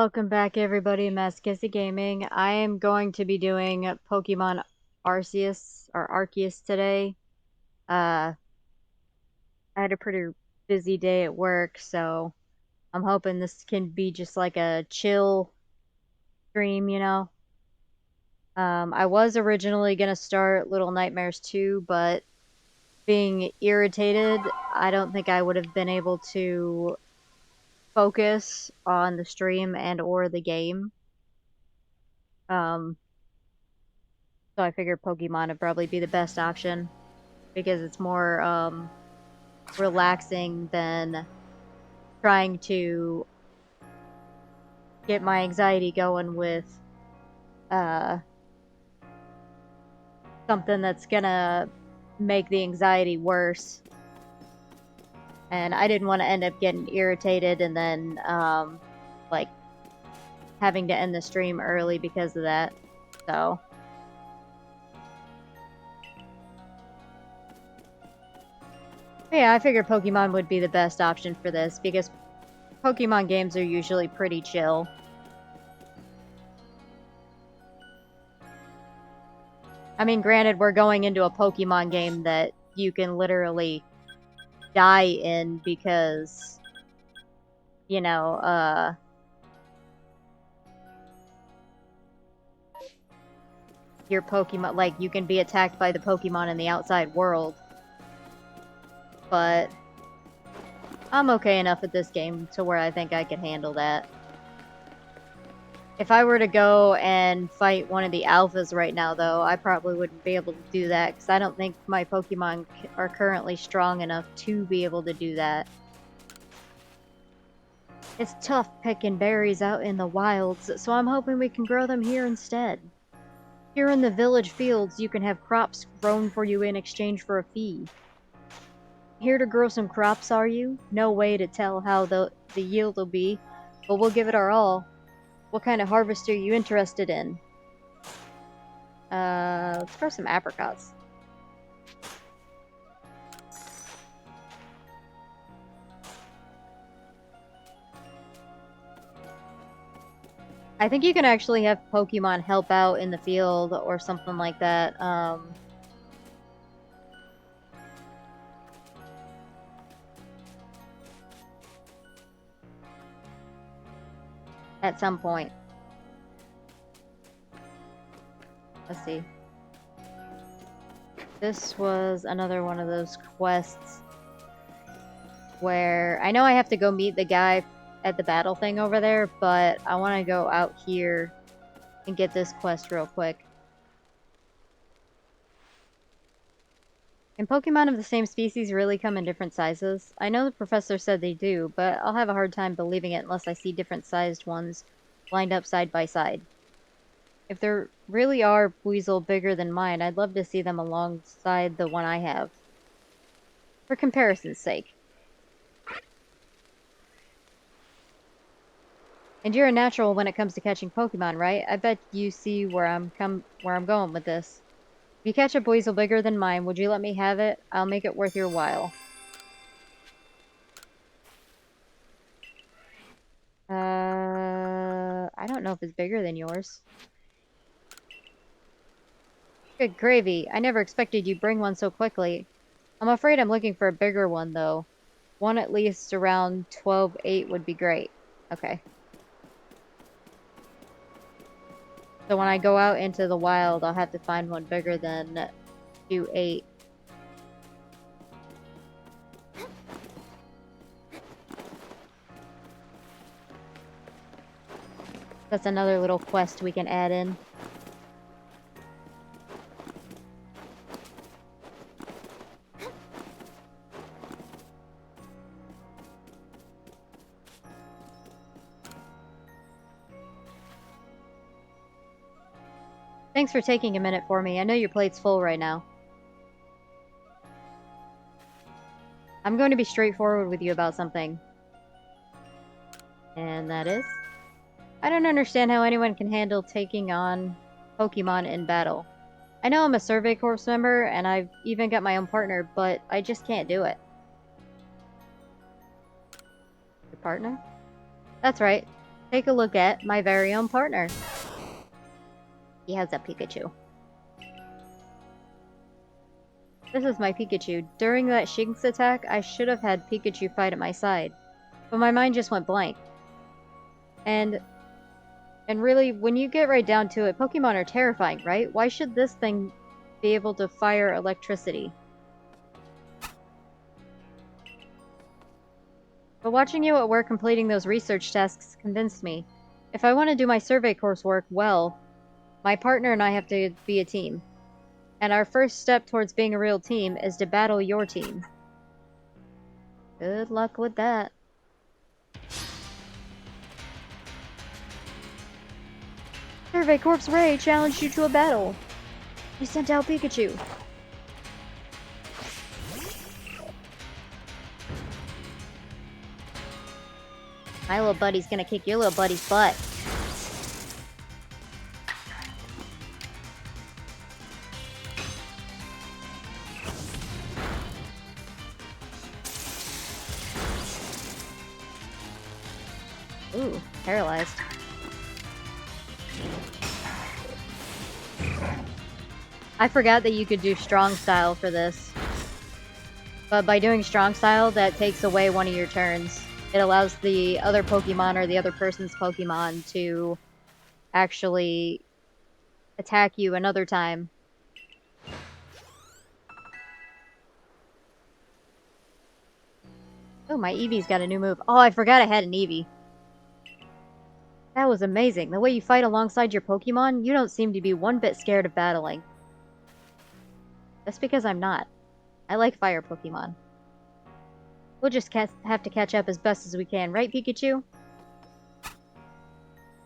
Welcome back, everybody, Masakissi Gaming. I am going to be doing Pokemon Arceus or Arceus today. I had a pretty busy day at work, so I'm hoping this can be just like a chill stream. I was originally gonna start Little Nightmares 2, but being irritated, I don't think I would have been able to focus on the stream and or the game. Um, So I figured Pokemon would probably be the best option because it's more relaxing than trying to get my anxiety going with uh, something that's gonna make the anxiety worse. And I didn't want to end up getting irritated and then like having to end the stream early because of that. So yeah, I figured Pokemon would be the best option for this because Pokemon games are usually pretty chill. I mean, granted, we're going into a Pokemon game that you can literally die in because, you know, your Pokemon, like, you can be attacked by the Pokemon in the outside world. But I'm okay enough at this game to where I think I can handle that. If I were to go and fight one of the alphas right now, though, I probably wouldn't be able to do that because I don't think my Pokemon are currently strong enough to be able to do that. It's tough picking berries out in the wilds, so I'm hoping we can grow them here instead. Here in the village fields, you can have crops grown for you in exchange for a fee. Here to grow some crops, are you? No way to tell how the yield will be, but we'll give it our all. What kind of harvest are you interested in? Let's grow some apricots. I think you can actually have Pokemon help out in the field or something like that. At some point. Let's see. This was another one of those quests where I know I have to go meet the guy at the battle thing over there, but I want to go out here and get this quest real quick. Can Pokemon of the same species really come in different sizes? I know the professor said they do, but I'll have a hard time believing it unless I see different sized ones lined up side by side. If there really are Weasel bigger than mine, I'd love to see them alongside the one I have. For comparison's sake. And you're a natural when it comes to catching Pokemon, right? I bet you see where I'm going with this. If you catch a Weasel bigger than mine, would you let me have it? I'll make it worth your while. I don't know if it's bigger than yours. Good gravy. I never expected you'd bring one so quickly. I'm afraid I'm looking for a bigger one, though. One at least around 12.8 would be great. Okay. So when I go out into the wild, I'll have to find one bigger than 2.8. That's another little quest we can add in. Thanks for taking a minute for me. I know your plate's full right now. I'm going to be straightforward with you about something. And that is? I don't understand how anyone can handle taking on Pokemon in battle. I know I'm a Survey Corps member, and I've even got my own partner, but I just can't do it. Your partner? That's right. take a look at my very own partner. He has a Pikachu. This is my Pikachu. During that Shinx attack, I should have had Pikachu fight at my side. But my mind just went blank. And really, when you get right down to it, Pokemon are terrifying, right? Why should this thing be able to fire electricity? But watching you at work completing those research tasks convinced me. If I want to do my survey coursework well, my partner and I have to be a team. And our first step towards being a real team is to battle your team. Good luck with that. Survey Corp's Ray challenged you to a battle. He sent out Pikachu. My little buddy's gonna kick your little buddy's butt. Ooh, paralyzed. I forgot that you could do strong style for this. But by doing strong style, that takes away one of your turns. It allows the other Pokemon or the other person's Pokemon to actually attack you another time. Oh, my Eevee's got a new move. Oh, I forgot I had an Eevee. That was amazing. The way you fight alongside your Pokemon, you don't seem to be one bit scared of battling. That's because I'm not. I like fire Pokemon. We'll just have to catch up as best as we can, right, Pikachu?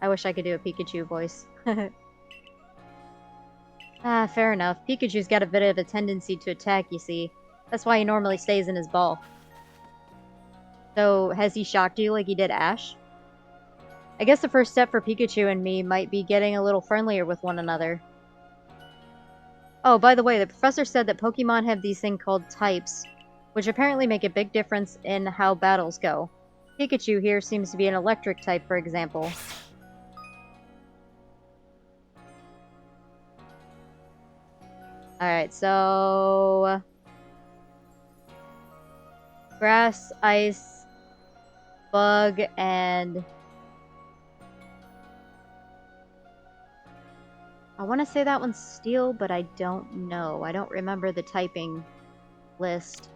I wish I could do a Pikachu voice. Ah, fair enough. Pikachu's got a bit of a tendency to attack, you see. That's why he normally stays in his ball. So, has he shocked you like he did Ash? I guess the first step for Pikachu and me might be getting a little friendlier with one another. Oh, by the way, the professor said that Pokemon have these things called types, which apparently make a big difference in how battles go. Pikachu here seems to be an electric type, for example. Alright, so... grass, ice, bug, and... I want to say that one's steel, but I don't know. I don't remember the typing list.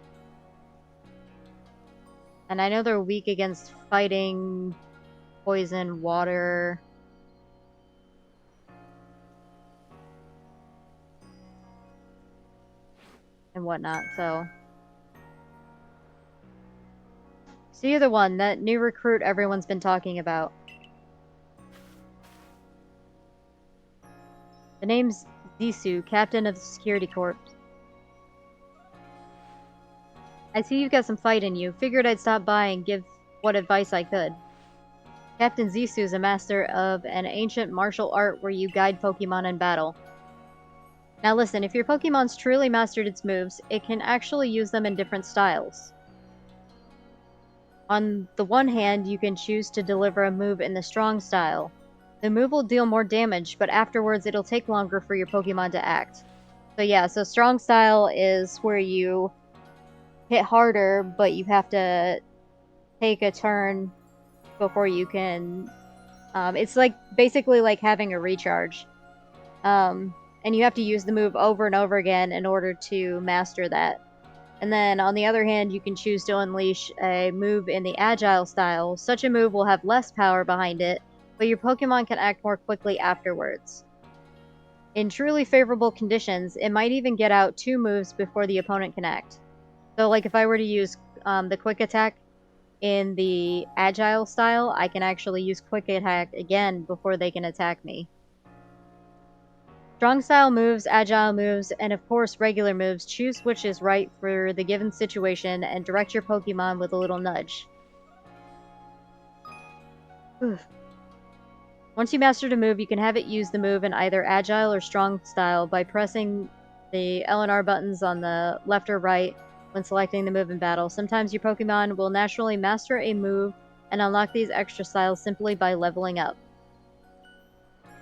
And I know they're weak against fighting, poison, water... and whatnot, so... So you're the one, that new recruit everyone's been talking about. The name's Zisu, captain of the security corps. I see you've got some fight in you. Figured I'd stop by and give what advice I could. Captain Zisu is a master of an ancient martial art where you guide Pokemon in battle. Now listen, if your Pokemon's truly mastered its moves, it can actually use them in different styles. On the one hand, you can choose to deliver a move in the strong style. The move will deal more damage, but afterwards it'll take longer for your Pokemon to act. So yeah, so strong style is where you hit harder, but you have to take a turn before you can... it's like basically like having a recharge. And you have to use the move over and over again in order to master that. And then, on the other hand, you can choose to unleash a move in the Agile style. Such a move will have less power behind it, but your Pokemon can act more quickly afterwards. In truly favorable conditions, it might even get out 2 moves before the opponent can act. So, like if I were to use the Quick Attack in the Agile style, I can actually use Quick Attack again before they can attack me. Strong style moves, agile moves, and of course regular moves, choose which is right for the given situation and direct your Pokemon with a little nudge. Oof. Once you mastered a move, you can have it use the move in either agile or strong style by pressing the L and R buttons on the left or right when selecting the move in battle. Sometimes your Pokemon will naturally master a move and unlock these extra styles simply by leveling up.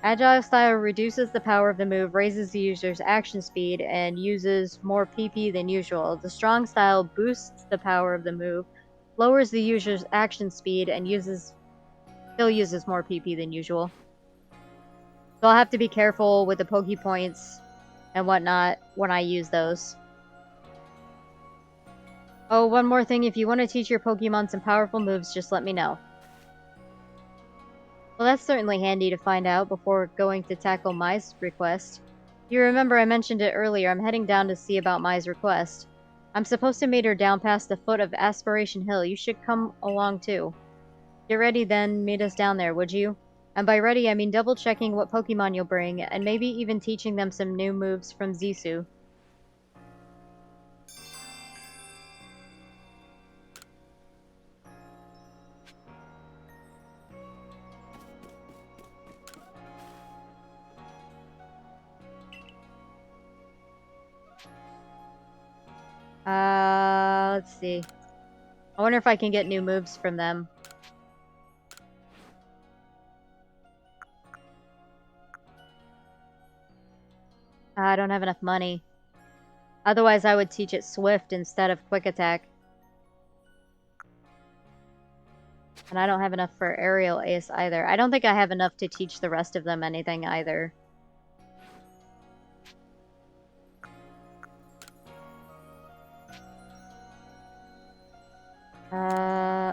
Agile style reduces the power of the move, raises the user's action speed, and uses more PP than usual. The strong style boosts the power of the move, lowers the user's action speed, and still uses more PP than usual. So I'll have to be careful with the Poke Points and whatnot when I use those. Oh, one more thing. If you want to teach your Pokemon some powerful moves, just let me know. Well, that's certainly handy to find out before going to tackle Mai's request. You remember I mentioned it earlier, I'm heading down to see about Mai's request. I'm supposed to meet her down past the foot of Aspiration Hill. You should come along too. Get ready then, meet us down there, would you? And by ready, I mean double checking what Pokemon you'll bring, and maybe even teaching them some new moves from Zisu. Let's see. I wonder if I can get new moves from them. I don't have enough money. Otherwise, I would teach it Swift instead of Quick Attack. And I don't have enough for Aerial Ace either. I don't think I have enough to teach the rest of them anything either.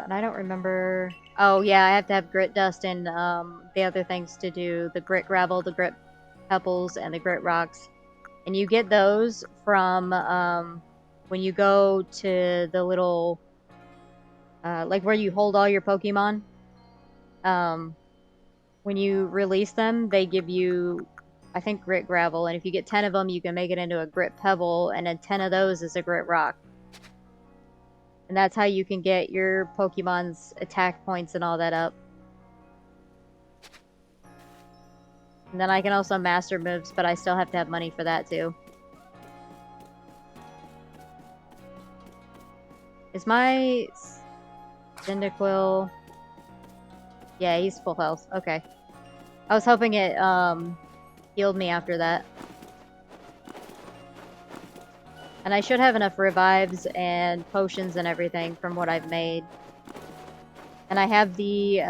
And I don't remember... Oh, yeah, I have to have Grit Dust and the other things to do. The Grit Gravel, the Grit Pebbles, and the Grit Rocks. And you get those from when you go to the little... like where you hold all your Pokemon. When you release them, they give you, I think, Grit Gravel. And if you get 10 of them, you can make it into a Grit Pebble. And then 10 of those is a Grit Rock. And that's how you can get your Pokemon's attack points and all that up. And then I can also master moves, but I still have to have money for that too. Is my Cyndaquil... Yeah, he's full health. Okay. I was hoping it healed me after that. And I should have enough revives and potions and everything from what I've made. And I have the,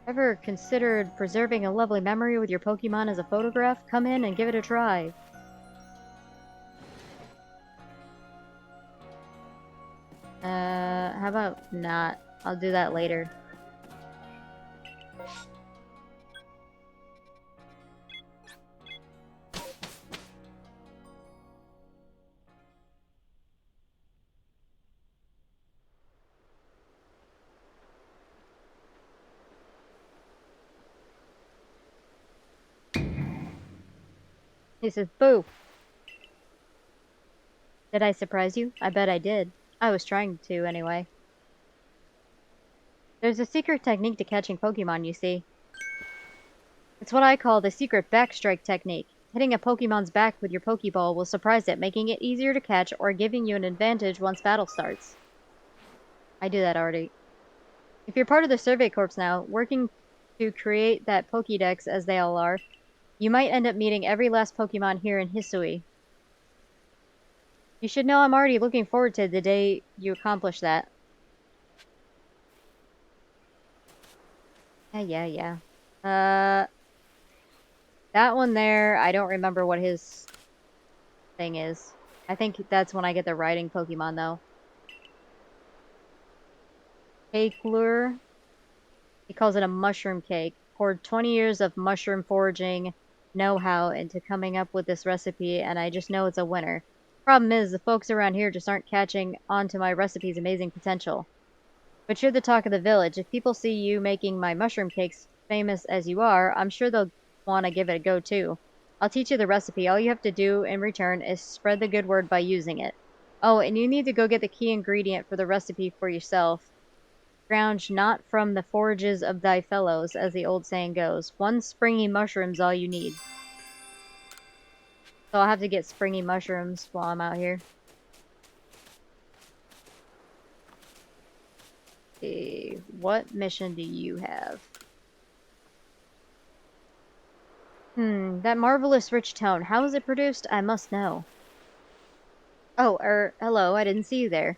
Ever considered preserving a lovely memory with your Pokemon as a photograph? Come in and give it a try. How about not? I'll do that later. He says, "Boo." Did I surprise you? I bet I did. I was trying to, anyway. There's a secret technique to catching Pokemon, you see. It's what I call the secret backstrike technique. Hitting a Pokemon's back with your Pokeball will surprise it, making it easier to catch or giving you an advantage once battle starts. I do that already. If you're part of the Survey Corps now, working to create that Pokédex as they all are, you might end up meeting every last Pokemon here in Hisui. You should know I'm already looking forward to the day you accomplish that. Yeah. That one there, I don't remember what his thing is. I think that's when I get the riding Pokemon, though. Cake lure. He calls it a mushroom cake. Poured 20 years of mushroom foraging know-how into coming up with this recipe, and I just know it's a winner. Problem is, the folks around here just aren't catching on to my recipe's amazing potential. But you're the talk of the village. If people see you making my mushroom cakes famous as you are, I'm sure they'll want to give it a go too. I'll teach you the recipe. All you have to do in return is spread the good word by using it. Oh, and you need to go get the key ingredient for the recipe for yourself. Scrounge not from the forages of thy fellows, as the old saying goes. One springy mushroom's all you need. So I'll have to get springy mushrooms while I'm out here. See, what mission do you have? That marvelous rich tone. How is it produced? I must know. Oh, hello, I didn't see you there.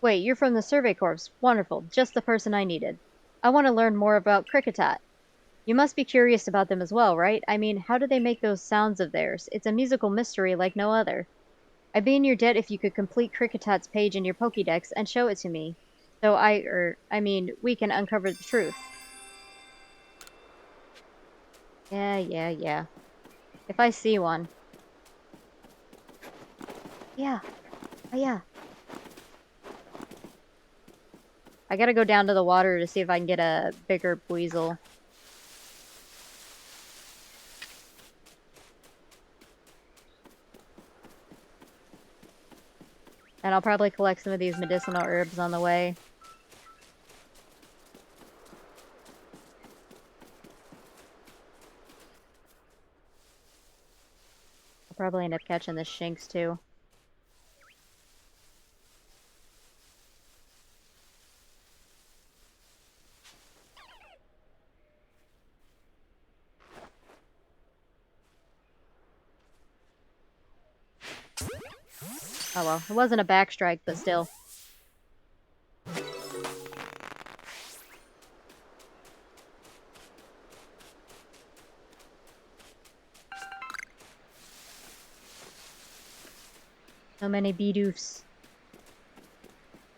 Wait, you're from the Survey Corps. Wonderful, just the person I needed. I want to learn more about Cricketot. You must be curious about them as well, right? I mean, how do they make those sounds of theirs? It's a musical mystery like no other. I'd be in your debt if you could complete Cricketot's page in your Pokédex and show it to me. So we can uncover the truth. Yeah. If I see one. Yeah, yeah. I gotta go down to the water to see if I can get a bigger weasel. And I'll probably collect some of these medicinal herbs on the way. I'll probably end up catching the shinks too. Oh well, it wasn't a backstrike, but still. So many Bidoofs.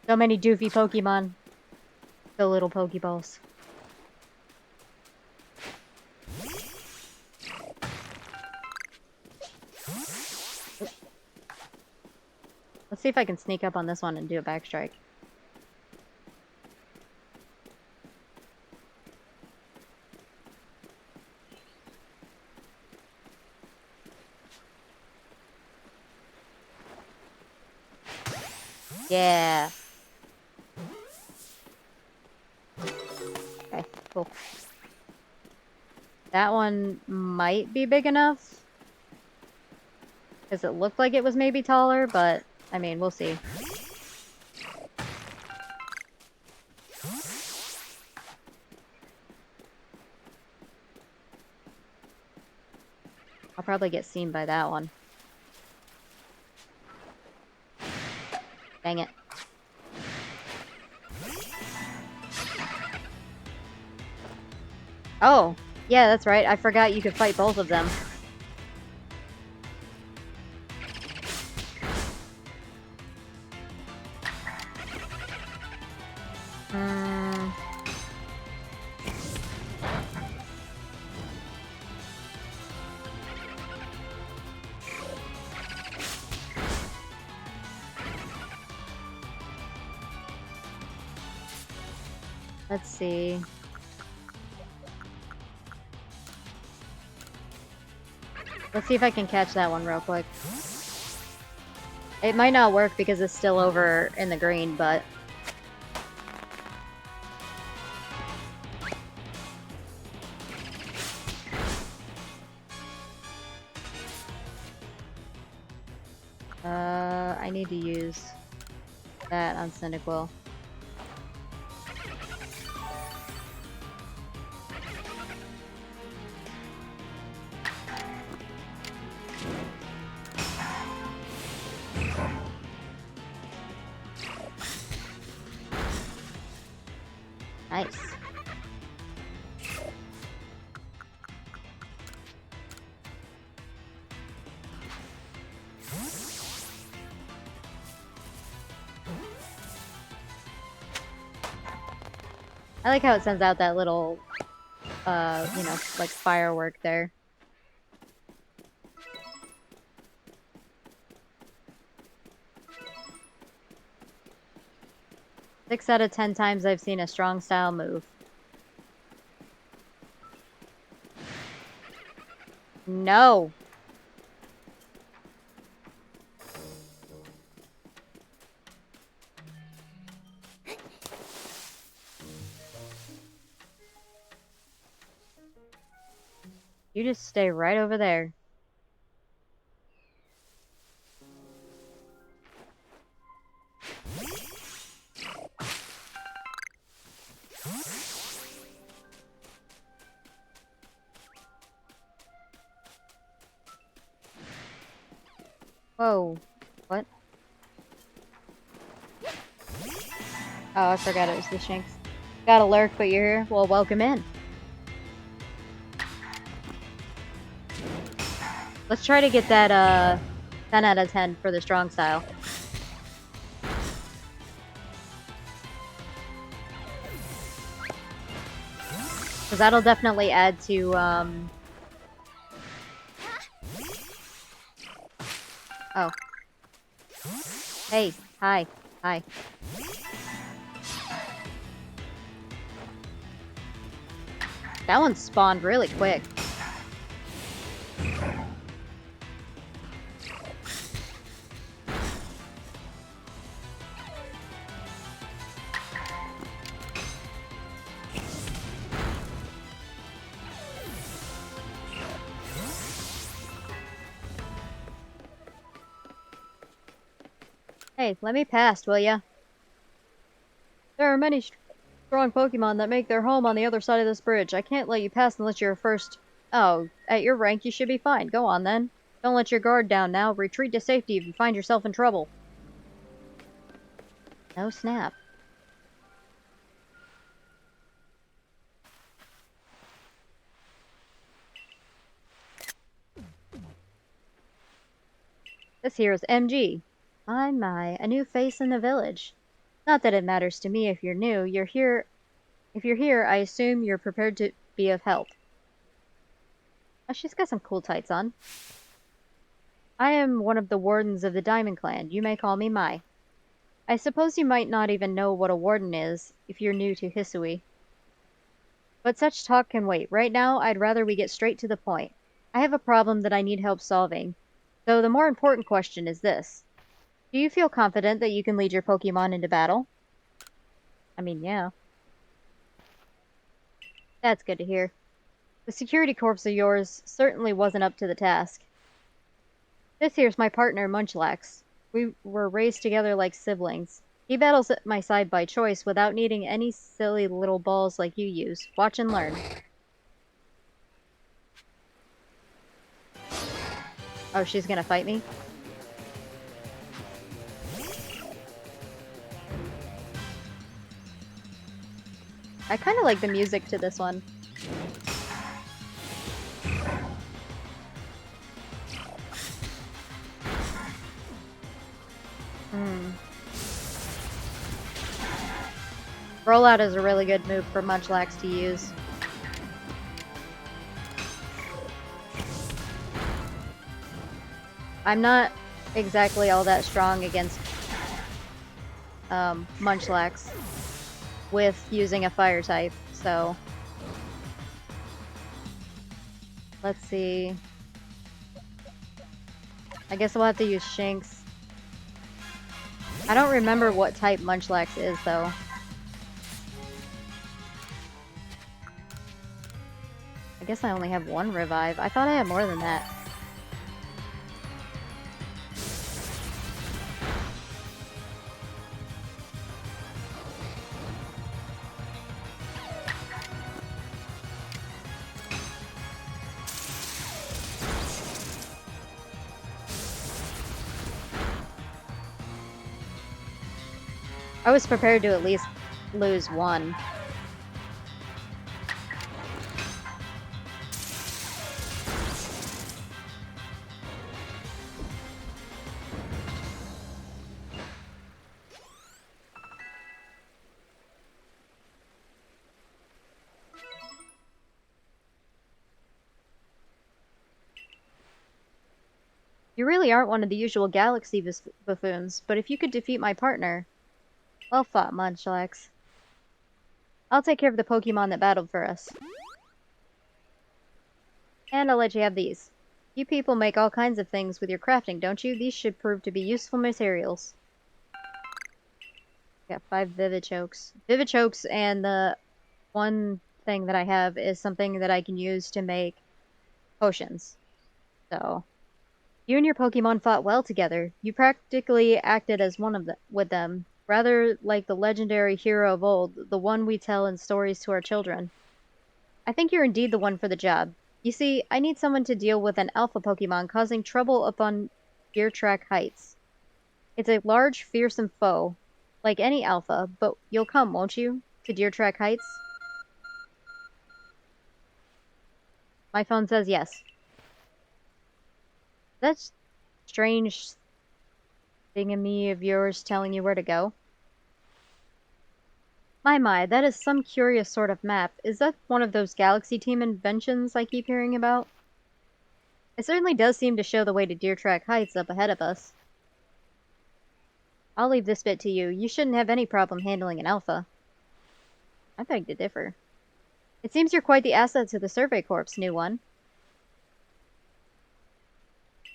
So many doofy Pokemon. So little Pokeballs. Let's see if I can sneak up on this one and do a backstrike. Yeah. Okay, cool. That one might be big enough. Because it looked like it was maybe taller, but, I mean, we'll see. I'll probably get seen by that one. Dang it. Oh, yeah, that's right. I forgot you could fight both of them. Let's see. Let's see if I can catch that one real quick. It might not work because it's still over in the green, but... I need to use that on Cyndaquil. Nice. I like how it sends out that little, like firework there. 6 out of 10 times I've seen a strong style move. No! You just stay right over there. Whoa. What? Oh, I forgot it was the Shinx. Got a lurk, but you're here? Well, welcome in. Let's try to get that, 10 out of 10 for the strong style. Because that'll definitely add to, Oh. Hey. Hi. Hi. That one spawned really quick. Hey, let me pass, will ya? There are many strong Pokemon that make their home on the other side of this bridge. I can't let you pass unless you're first. Oh, at your rank, you should be fine. Go on, then. Don't let your guard down now. Retreat to safety if you find yourself in trouble. No snap. This here is MG. My, a new face in the village. Not that it matters to me if you're new. You're here. If you're here, I assume you're prepared to be of help. Oh, she's got some cool tights on. I am one of the wardens of the Diamond Clan. You may call me Mai. I suppose you might not even know what a warden is if you're new to Hisui. But such talk can wait. Right now, I'd rather we get straight to the point. I have a problem that I need help solving. So the more important question is this. Do you feel confident that you can lead your Pokemon into battle? I mean, yeah. That's good to hear. The security corps of yours certainly wasn't up to the task. This here's my partner, Munchlax. We were raised together like siblings. He battles at my side by choice without needing any silly little balls like you use. Watch and learn. Oh, she's gonna fight me? I kind of like the music to this one. Rollout is a really good move for Munchlax to use. I'm not exactly all that strong against Munchlax with using a fire type, so let's see. I guess we'll have to use Shinx. I don't remember what type Munchlax is, though. I guess I only have one revive. I thought I had more than that. I was prepared to at least lose one. You really aren't one of the usual galaxy buffoons, but if you could defeat my partner... Well fought, Munchlax. I'll take care of the Pokemon that battled for us. And I'll let you have these. You people make all kinds of things with your crafting, don't you? These should prove to be useful materials. Got 5 Vivichokes. Vivichokes, and the one thing that I have is something that I can use to make potions. So... You and your Pokemon fought well together. You practically acted as one of with them, rather like the legendary hero of old, the one we tell in stories to our children. I think you're indeed the one for the job. You see, I need someone to deal with an alpha Pokemon causing trouble upon Deer Track Heights. It's a large, fearsome foe, like any alpha, but you'll come, won't you, to Deer Track Heights? My phone says yes. That's strange thingamy of yours telling you where to go. My, that is some curious sort of map. Is that one of those Galaxy Team inventions I keep hearing about? It certainly does seem to show the way to Deer Track Heights up ahead of us. I'll leave this bit to you. You shouldn't have any problem handling an alpha. I beg to differ. It seems you're quite the asset to the Survey Corps, new one.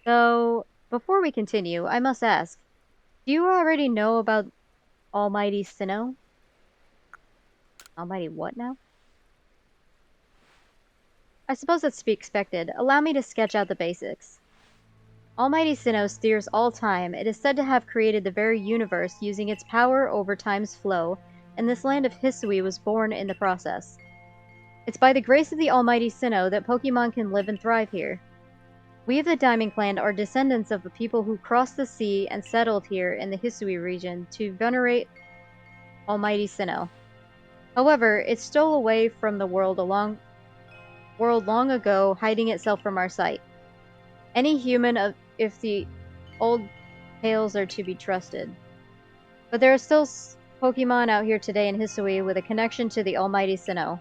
Though, before we continue, I must ask, do you already know about Almighty Sinnoh? Almighty what now? I suppose that's to be expected. Allow me to sketch out the basics. Almighty Sinnoh steers all time. It is said to have created the very universe using its power over time's flow, and this land of Hisui was born in the process. It's by the grace of the Almighty Sinnoh that Pokemon can live and thrive here. We of the Diamond Clan are descendants of the people who crossed the sea and settled here in the Hisui region to venerate Almighty Sinnoh. However, it stole away from the world long ago, hiding itself from our sight. Any human, if the old tales are to be trusted. But there are still Pokemon out here today in Hisui with a connection to the Almighty Sinnoh.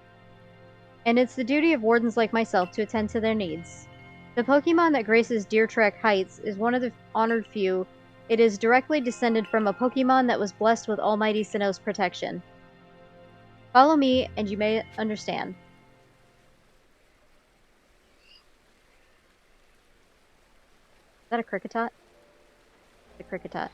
And it's the duty of wardens like myself to attend to their needs. The Pokemon that graces Deer Track Heights is one of the honored few. It is directly descended from a Pokemon that was blessed with Almighty Sinnoh's protection. Follow me, and you may understand. Is that a Kricketot? The Kricketot. Not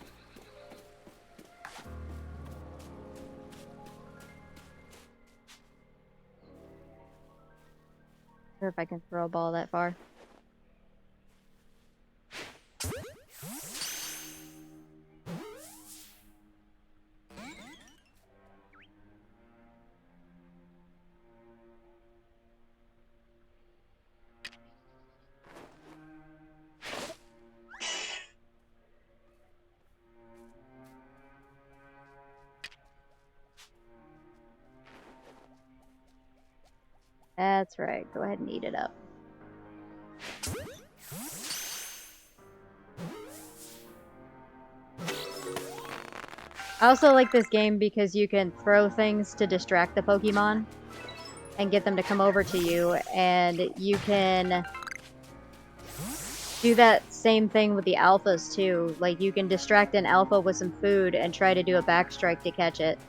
sure if I can throw a ball that far. That's right. Go ahead and eat it up. I also like this game because you can throw things to distract the Pokemon and get them to come over to you, and you can do that same thing with the alphas too. Like, you can distract an alpha with some food and try to do a backstrike to catch it.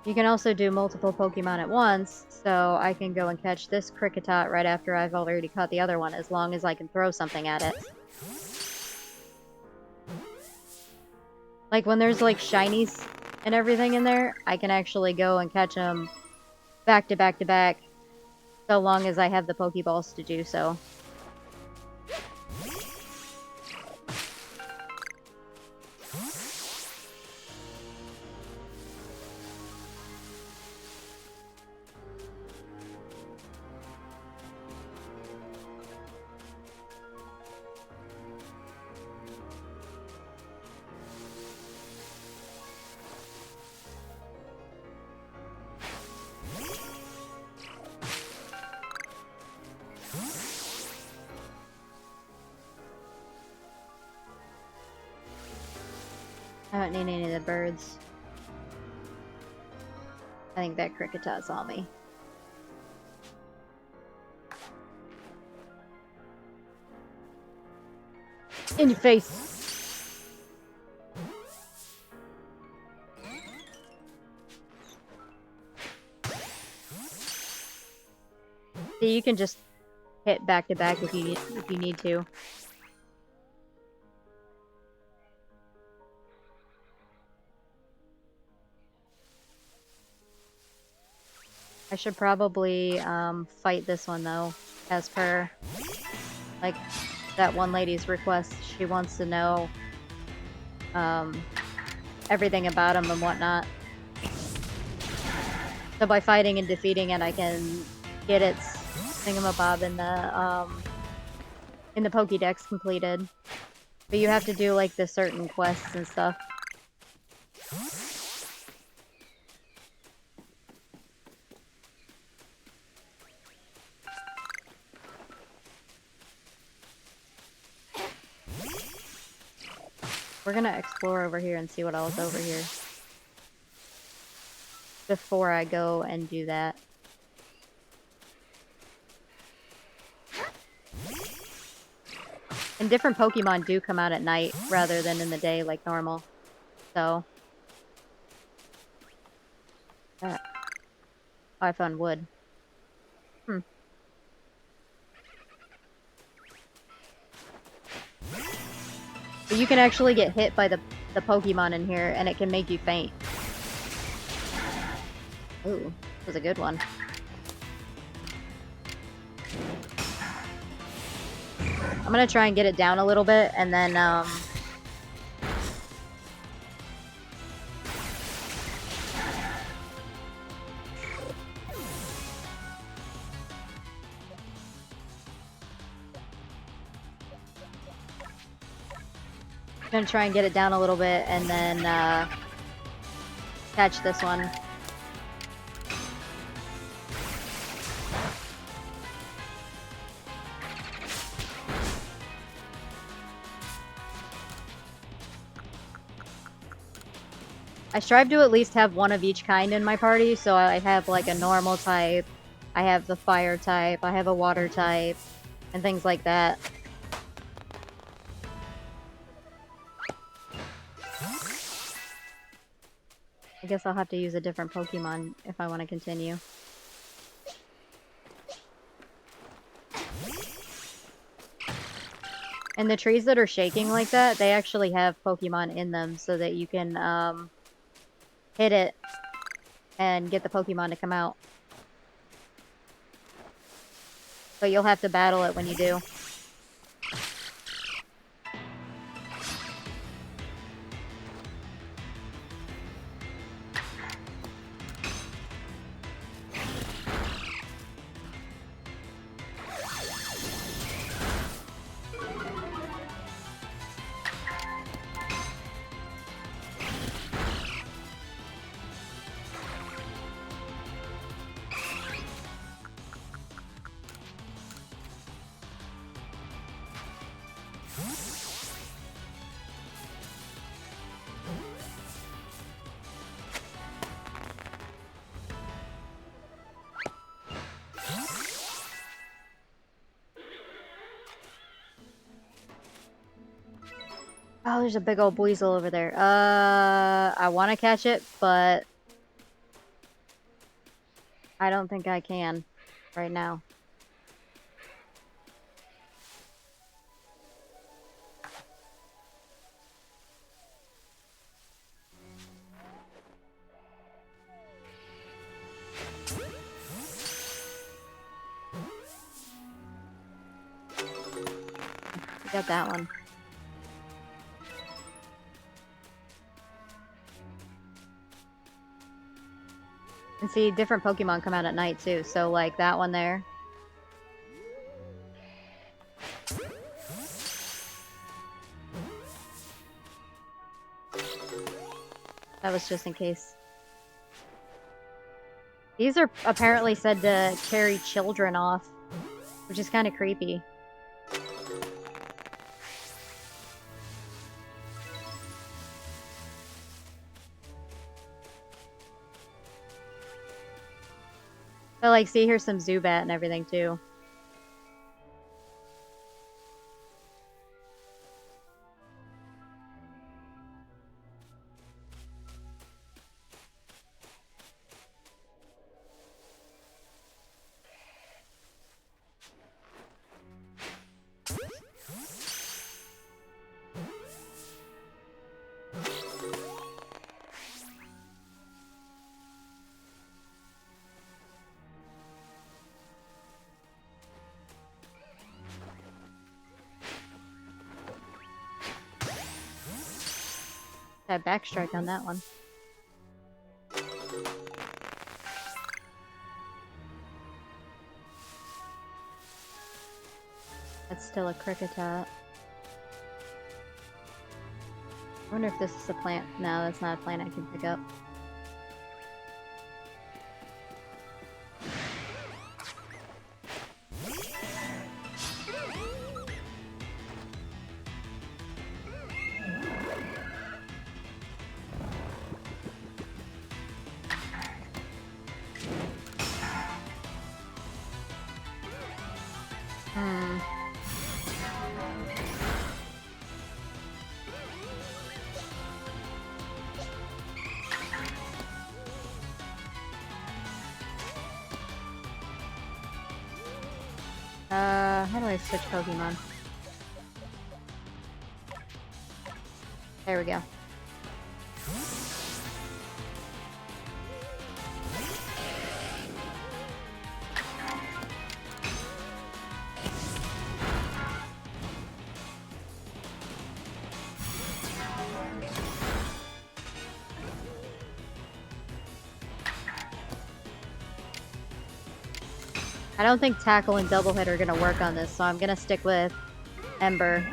You can also do multiple Pokemon at once, so I can go and catch this Kricketot right after I've already caught the other one, as long as I can throw something at it. Like, when there's, like, shinies and everything in there, I can actually go and catch them back to back to back, so long as I have the Pokeballs to do so. I don't need any of the birds. I think that Kricketot saw me. In your face! See, you can just hit back to back if you need to. I should probably fight this one though, as per. Like, that one lady's request, she wants to know, everything about him and whatnot. So by fighting and defeating it, I can get its thingamabob in the Pokédex completed. But you have to do, like, the certain quests and stuff. We're gonna explore over here and see what else over here before I go and do that. And different Pokemon do come out at night rather than in the day like normal. So. Oh, I found wood. Hmm. But you can actually get hit by the Pokemon in here and it can make you faint. Ooh, that was a good one. I'm gonna try and get it down a little bit and then, gonna try and get it down a little bit and then, catch this one. I strive to at least have one of each kind in my party, so I have like a normal type, I have the fire type, I have a water type, and things like that. I guess I'll have to use a different Pokemon if I want to continue. And the trees that are shaking like that, they actually have Pokemon in them so that you can, hit it and get the Pokemon to come out. But you'll have to battle it when you do. Oh, there's a big old Buizel over there. I want to catch it, but I don't think I can right now. Got that one. And see, different Pokemon come out at night too, so like that one there. That was just in case. These are apparently said to carry children off, which is kind of creepy. But like, see, here's some Zubat and everything too. That backstrike on that one. That's still a Kricketot. I wonder if this is a plant. No, that's not a plant I can pick up. How do I switch Pokemon? There we go. I don't think Tackle and Double Hit are gonna work on this, so I'm gonna stick with Ember.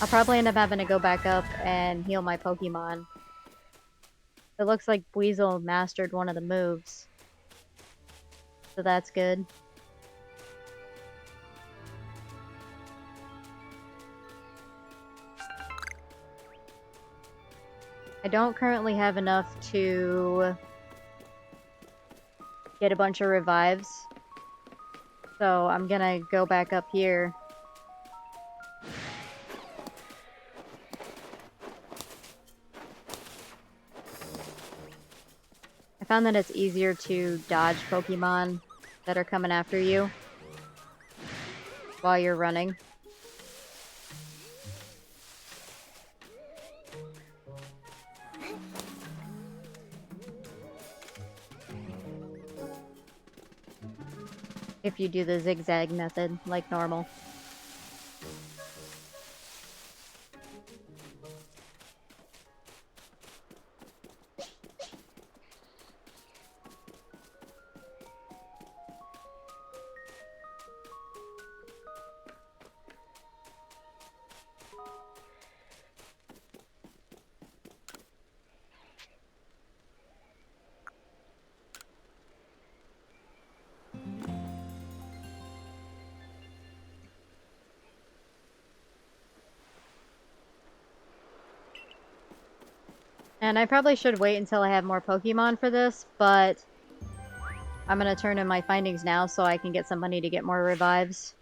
I'll probably end up having to go back up and heal my Pokemon. It looks like Weasel mastered one of the moves. So that's good. I don't currently have enough to get a bunch of revives. So I'm gonna go back up here. I found that it's easier to dodge Pokemon that are coming after you while you're running. If you do the zigzag method, like normal. And I probably should wait until I have more Pokemon for this, but I'm gonna turn in my findings now so I can get some money to get more revives.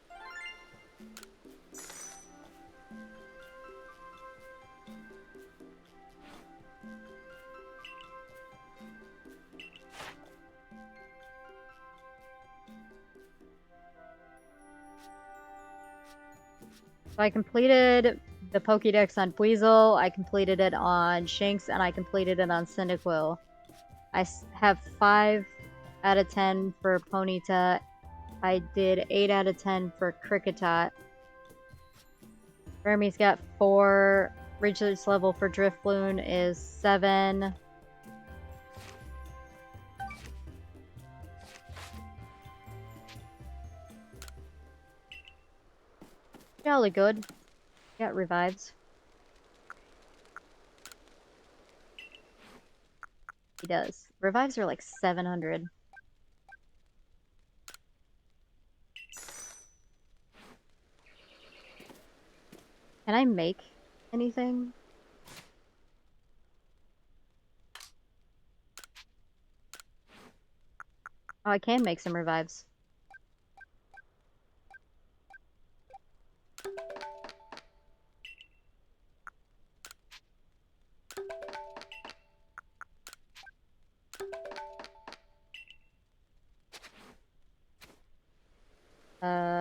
So I completed the Pokédex on Buizel, I completed it on Shinx, and I completed it on Cyndaquil. I have 5 out of 10 for Ponyta. I did 8 out of 10 for Kricketot. Remi's got 4. Research level for Drifloon is 7. Jolly good. Got revives. He does. Revives are like 700. Can I make anything? Oh, I can make some revives.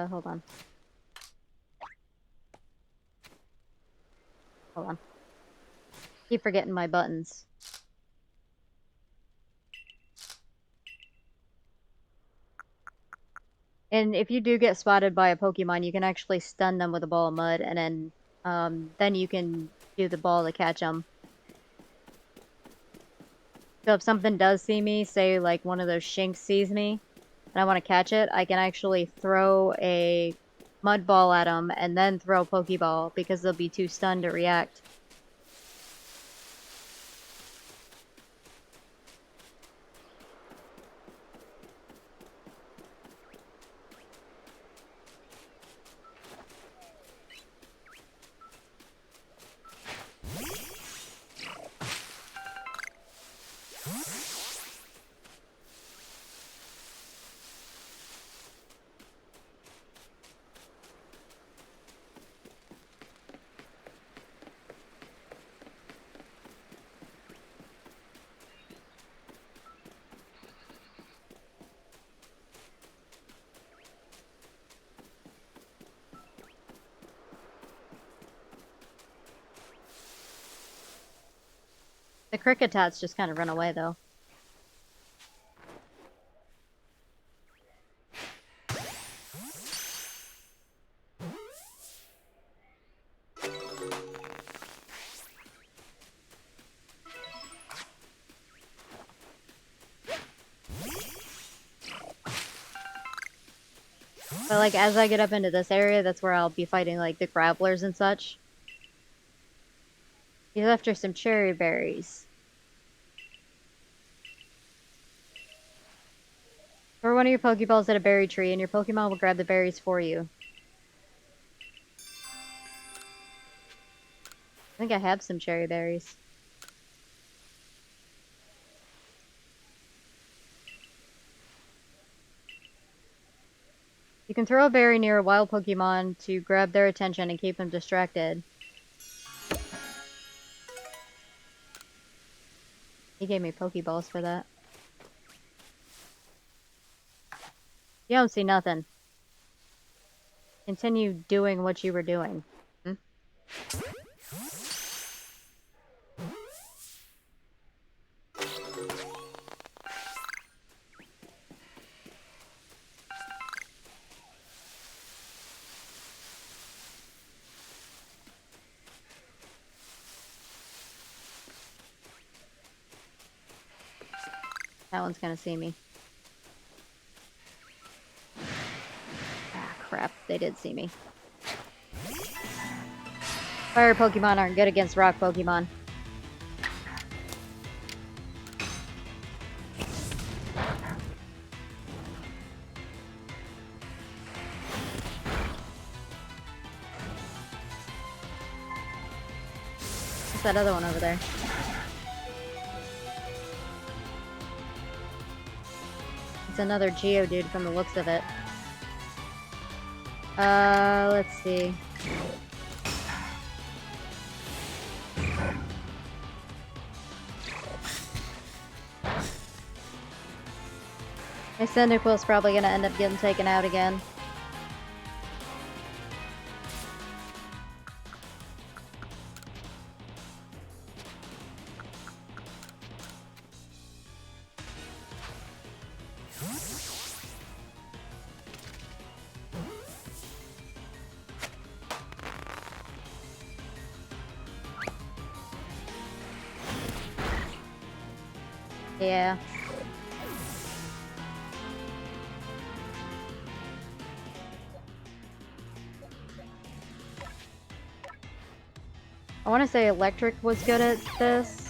Hold on. Hold on. Keep forgetting my buttons. And if you do get spotted by a Pokemon, you can actually stun them with a ball of mud, and then you can do the ball to catch them. So if something does see me, say like one of those Shinx sees me, and I want to catch it, I can actually throw a mud ball at them and then throw a Pokeball because they'll be too stunned to react. The Cricketats just kind of run away, though. But, like, as I get up into this area, that's where I'll be fighting, like, the Gravelers and such. He's after some cherry berries. Throw one of your Pokeballs at a berry tree, and your Pokemon will grab the berries for you. I think I have some cherry berries. You can throw a berry near a wild Pokemon to grab their attention and keep them distracted. He gave me Pokeballs for that. You don't see nothing. Continue doing what you were doing. Hmm? That one's gonna see me. Ah, crap. They did see me. Fire Pokemon aren't good against rock Pokemon. What's that other one over there? It's another Geodude from the looks of it. Let's see. My Cyndaquil's probably gonna end up getting taken out again. Yeah. I want to say Electric was good at this.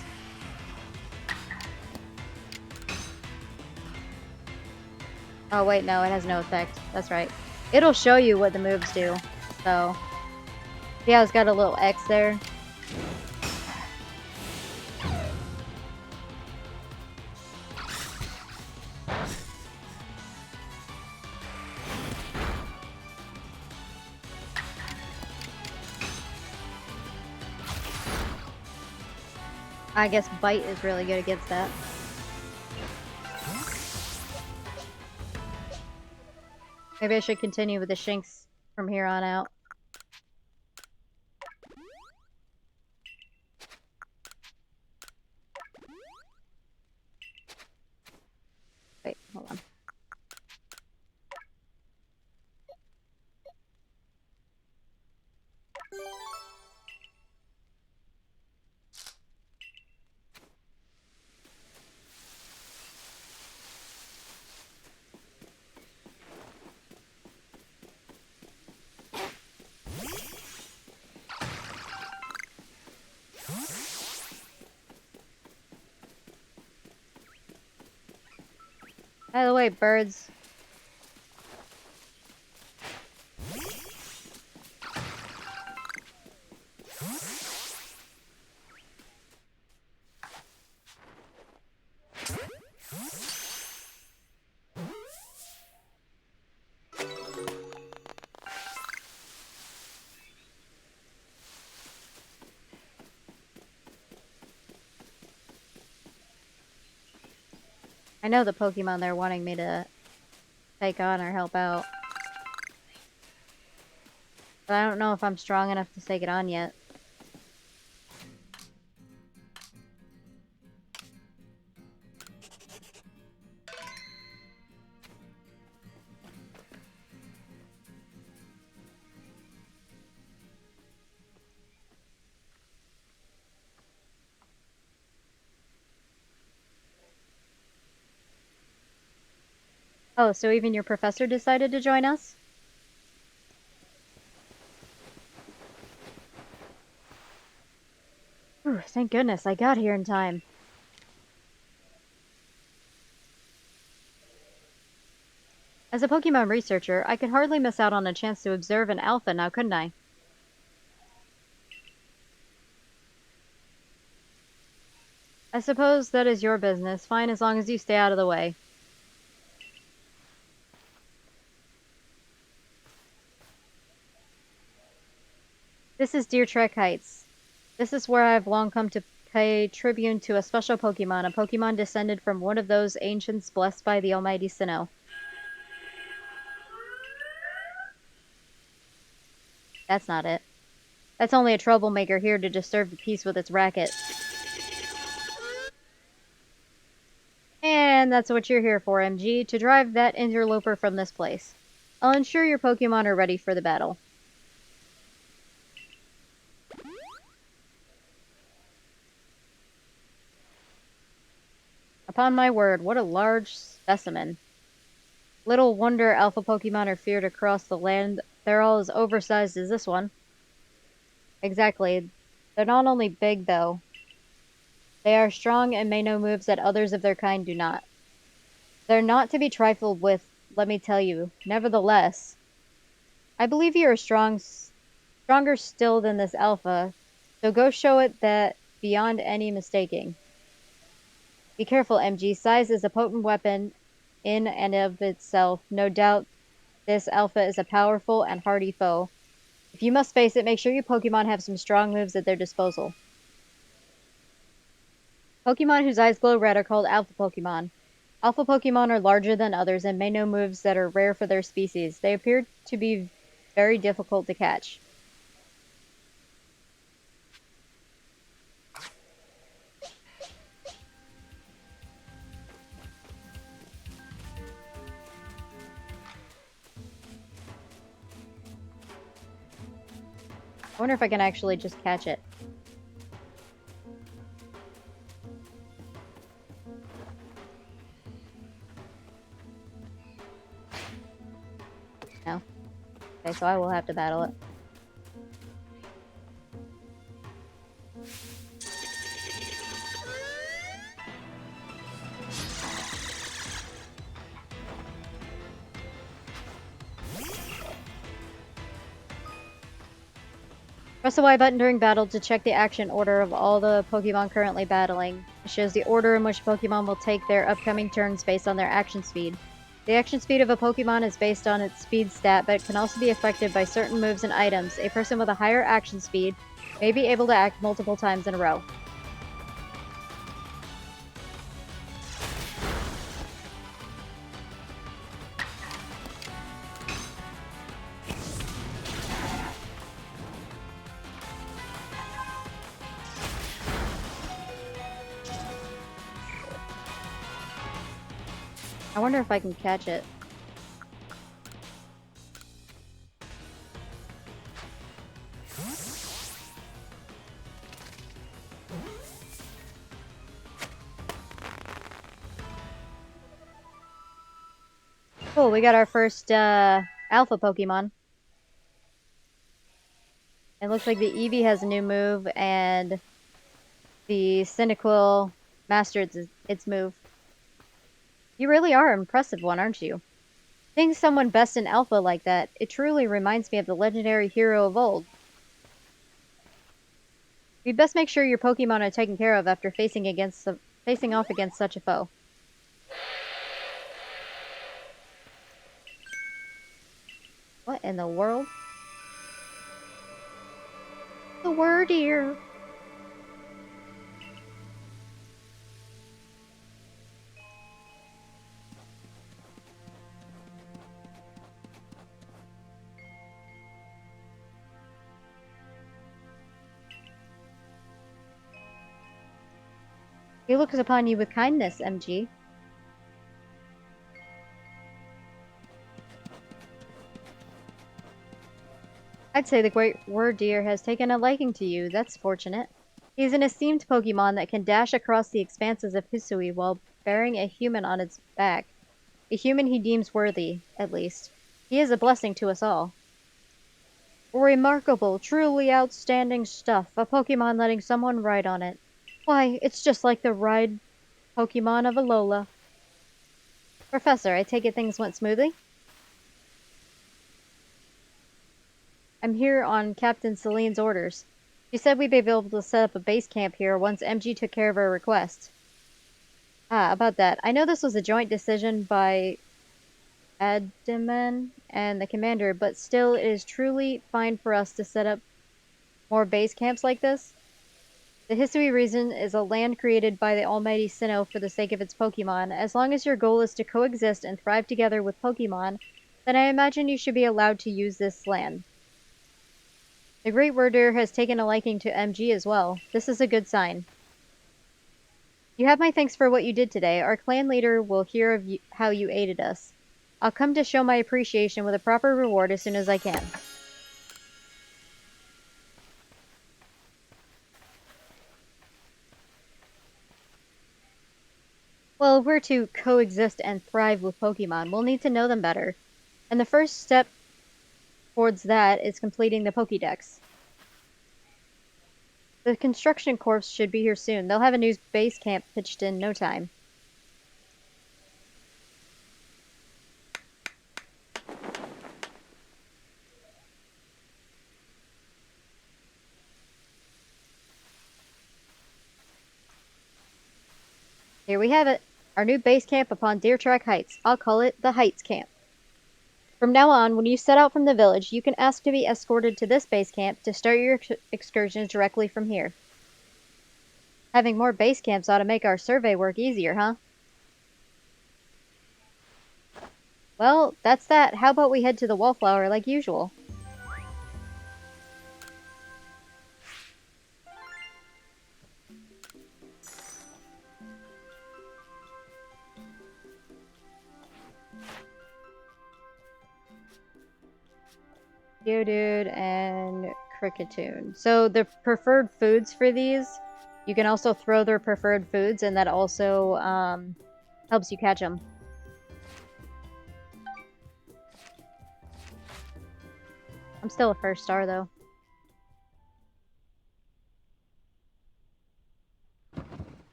Oh wait, no, it has no effect. That's right. It'll show you what the moves do. So, yeah, it's got a little X there. I guess Bite is really good against that. Maybe I should continue with the Shinx from here on out. By the way, birds. I know the Pokemon they're wanting me to take on or help out. But I don't know if I'm strong enough to take it on yet. Oh, so even your professor decided to join us? Whew, thank goodness I got here in time. As a Pokemon researcher, I could hardly miss out on a chance to observe an alpha now, couldn't I? I suppose that is your business, fine as long as you stay out of the way. This is Deer Trek Heights. This is where I've long come to pay tribute to a special Pokemon, a Pokemon descended from one of those ancients blessed by the almighty Sinnoh. That's not it. That's only a troublemaker here to disturb the peace with its racket. And that's what you're here for, MG, to drive that interloper from this place. I'll ensure your Pokemon are ready for the battle. Upon my word, what a large specimen. Little wonder alpha Pokemon are feared across the land. They're all as oversized as this one. Exactly. They're not only big, though. They are strong and may know moves that others of their kind do not. They're not to be trifled with, let me tell you. Nevertheless, I believe you are stronger still than this alpha, so go show it that beyond any mistaking. Be careful, MG. Size is a potent weapon in and of itself. No doubt this alpha is a powerful and hardy foe. If you must face it, make sure your Pokemon have some strong moves at their disposal. Pokemon whose eyes glow red are called Alpha Pokemon. Alpha Pokemon are larger than others and may know moves that are rare for their species. They appear to be very difficult to catch. I wonder if I can actually just catch it. No. Okay, so I will have to battle it. Press the Y button during battle to check the action order of all the Pokemon currently battling. It shows the order in which Pokemon will take their upcoming turns based on their action speed. The action speed of a Pokemon is based on its speed stat, but can also be affected by certain moves and items. A person with a higher action speed may be able to act multiple times in a row. I wonder if I can catch it. Cool, we got our first Alpha Pokemon. It looks like the Eevee has a new move, and the Cyndaquil mastered its move. You really are an impressive one, aren't you? Seeing someone best in Alpha like that, it truly reminds me of the legendary hero of old. You'd best make sure your Pokemon are taken care of after facing off against such a foe. What in the world? The word here. He looks upon you with kindness, MG. I'd say the great word deer has taken a liking to you. That's fortunate. He's an esteemed Pokemon that can dash across the expanses of Hisui while bearing a human on its back. A human he deems worthy, at least. He is a blessing to us all. Remarkable, truly outstanding stuff. A Pokemon letting someone ride on it. Why, it's just like the ride Pokemon of Alola. Professor, I take it things went smoothly? I'm here on Captain Celine's orders. She said we'd be able to set up a base camp here once MG took care of her request. Ah, about that. I know this was a joint decision by Adamant and the commander, but still it is truly fine for us to set up more base camps like this. The Hisui region is a land created by the almighty Sinnoh for the sake of its Pokemon. As long as your goal is to coexist and thrive together with Pokemon, then I imagine you should be allowed to use this land. The Great Worder has taken a liking to MG as well. This is a good sign. You have my thanks for what you did today. Our clan leader will hear of how you aided us. I'll come to show my appreciation with a proper reward as soon as I can. Well, if we're to coexist and thrive with Pokemon, we'll need to know them better. And the first step towards that is completing the Pokédex. The construction corps should be here soon. They'll have a new base camp pitched in no time. Here we have it. Our new base camp upon Deer Track Heights. I'll call it the Heights Camp. From now on, when you set out from the village, you can ask to be escorted to this base camp to start your excursions directly from here. Having more base camps ought to make our survey work easier, huh? Well, that's that. How about we head to the Wallflower like usual? Geodude and Cricketune. So the preferred foods for these, you can also throw their preferred foods, and that also helps you catch them. I'm still a first star, though.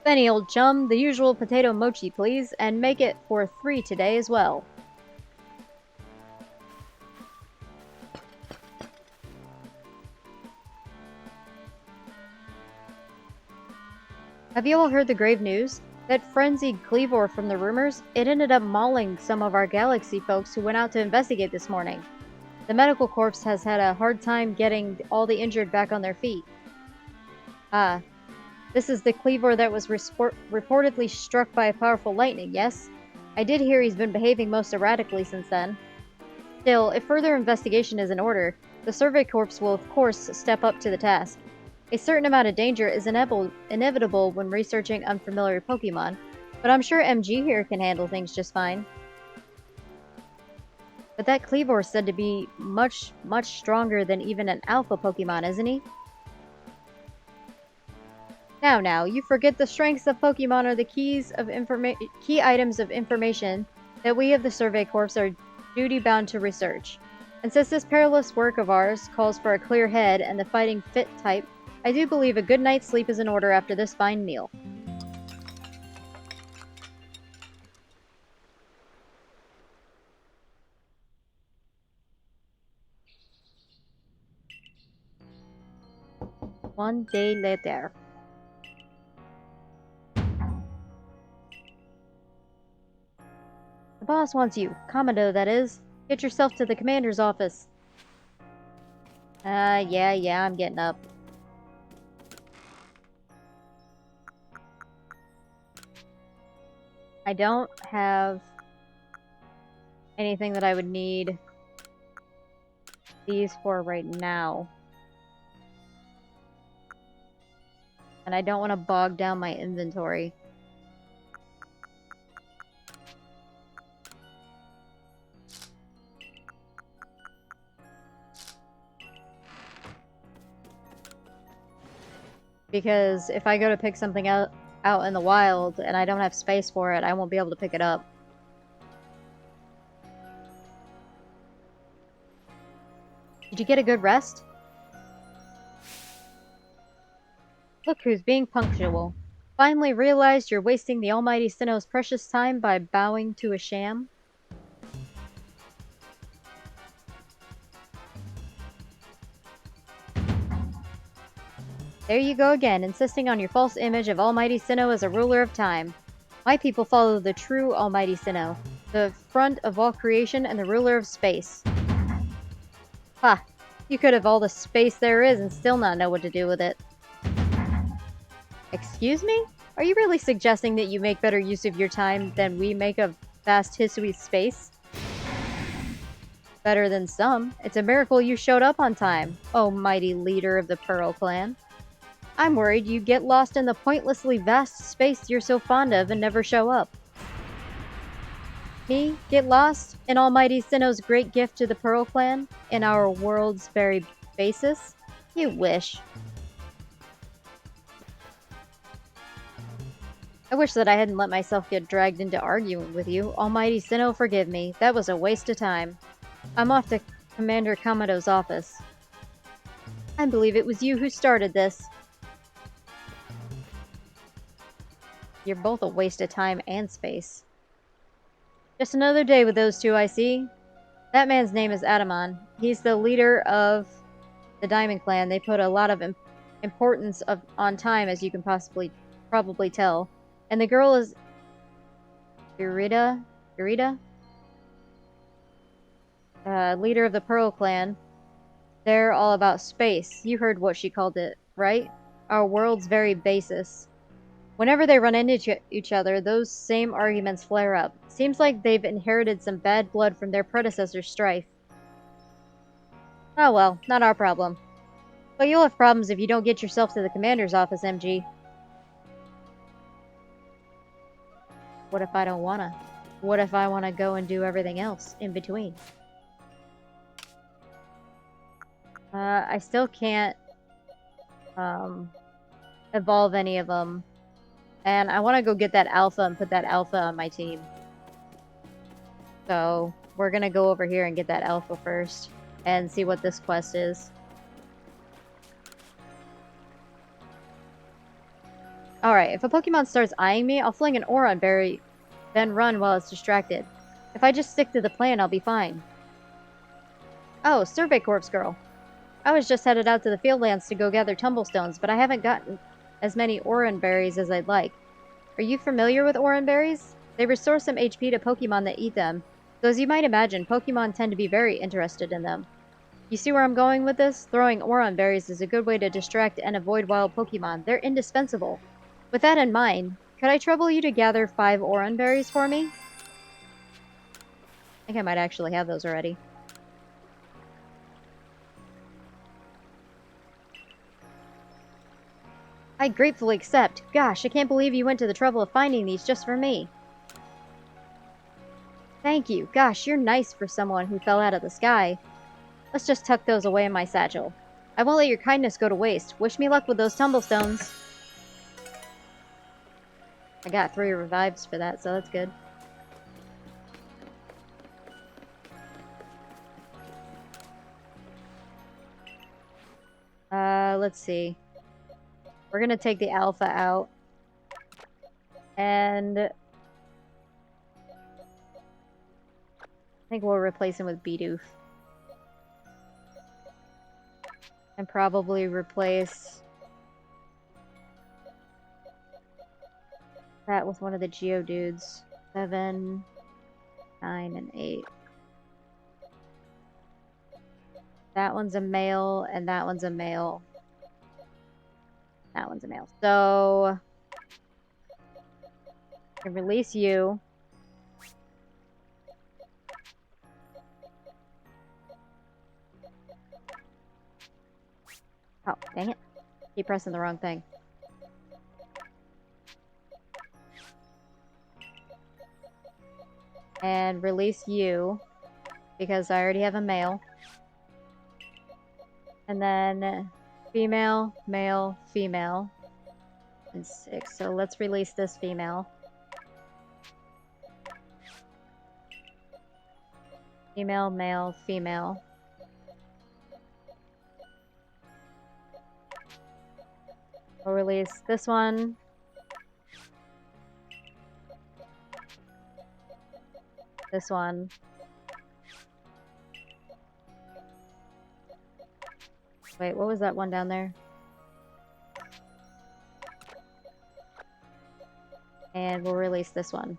Benny, old chum, the usual potato mochi, please, and make it for 3 today as well. Have you all heard the grave news? That frenzied Cleavor from the rumors, it ended up mauling some of our Galaxy folks who went out to investigate this morning. The medical corps has had a hard time getting all the injured back on their feet. Ah, this is the Cleavor that was reportedly struck by a powerful lightning, yes? I did hear he's been behaving most erratically since then. Still, if further investigation is in order, the Survey Corps will of course step up to the task. A certain amount of danger is inevitable when researching unfamiliar Pokemon, but I'm sure MG here can handle things just fine. But that Cleavor is said to be much, much stronger than even an Alpha Pokemon, isn't he? Now, you forget the strengths of Pokemon are the key items of information that we of the Survey Corps are duty-bound to research. And since this perilous work of ours calls for a clear head and the fighting fit type, I do believe a good night's sleep is in order after this fine meal. One day later. The boss wants you. Commando, that is. Get yourself to the commander's office. Yeah, I'm getting up. I don't have anything that I would need these for right now. And I don't want to bog down my inventory. Because if I go to pick something out in the wild and I don't have space for it, I won't be able to pick it up. Did you get a good rest? Look who's being punctual. Finally realized you're wasting the almighty Sinnoh's precious time by bowing to a sham? There you go again, insisting on your false image of Almighty Sinnoh as a ruler of time. My people follow the true Almighty Sinnoh, the front of all creation and the ruler of space. Ha! You could have all the space there is and still not know what to do with it. Excuse me? Are you really suggesting that you make better use of your time than we make of vast Hisui space? Better than some. It's a miracle you showed up on time, oh mighty leader of the Pearl Clan. I'm worried you get lost in the pointlessly vast space you're so fond of and never show up. Me? Get lost? In Almighty Sinnoh's great gift to the Pearl Clan? In our world's very basis? You wish. I wish that I hadn't let myself get dragged into arguing with you. Almighty Sinnoh, forgive me. That was a waste of time. I'm off to Commander Kamado's office. I believe it was you who started this. You're both a waste of time and space. Just another day with those two, I see. That man's name is Adamon. He's the leader of the Diamond Clan. They put a lot of importance on time, as you can probably tell. And the girl is Irida? Leader of the Pearl Clan. They're all about space. You heard what she called it, right? Our world's very basis. Whenever they run into each other, those same arguments flare up. Seems like they've inherited some bad blood from their predecessor's strife. Oh well, not our problem. But you'll have problems if you don't get yourself to the commander's office, MG. What if I don't wanna? What if I wanna go and do everything else in between? I still can't evolve any of them. And I want to go get that alpha and put that alpha on my team. So we're going to go over here and get that alpha first and see what this quest is. Alright, if a Pokemon starts eyeing me, I'll fling an Oron Berry, then run while it's distracted. If I just stick to the plan, I'll be fine. Oh, Survey Corps girl. I was just headed out to the Fieldlands to go gather tumblestones, but I haven't gotten as many Oron Berries as I'd like. Are you familiar with Oron Berries? They restore some HP to Pokemon that eat them, so as you might imagine, Pokemon tend to be very interested in them. You see where I'm going with this? Throwing Oron Berries is a good way to distract and avoid wild Pokemon. They're indispensable. With that in mind, could I trouble you to gather 5 Oron Berries for me? I think I might actually have those already. I gratefully accept. Gosh, I can't believe you went to the trouble of finding these just for me. Thank you. Gosh, you're nice for someone who fell out of the sky. Let's just tuck those away in my satchel. I won't let your kindness go to waste. Wish me luck with those tumblestones. I got 3 revives for that, so that's good. Let's see. We're gonna take the alpha out. And I think we'll replace him with Bidoof. And probably replace that with one of the Geodudes. 7, 9, and 8. That one's a male, and that one's a male. That one's a male. So I can release you. Oh, dang it. Keep pressing the wrong thing. And release you, because I already have a male. And then female, male, female. And 6. So let's release this female. Female, male, female. We'll release this one. This one. Wait, what was that one down there? And we'll release this one.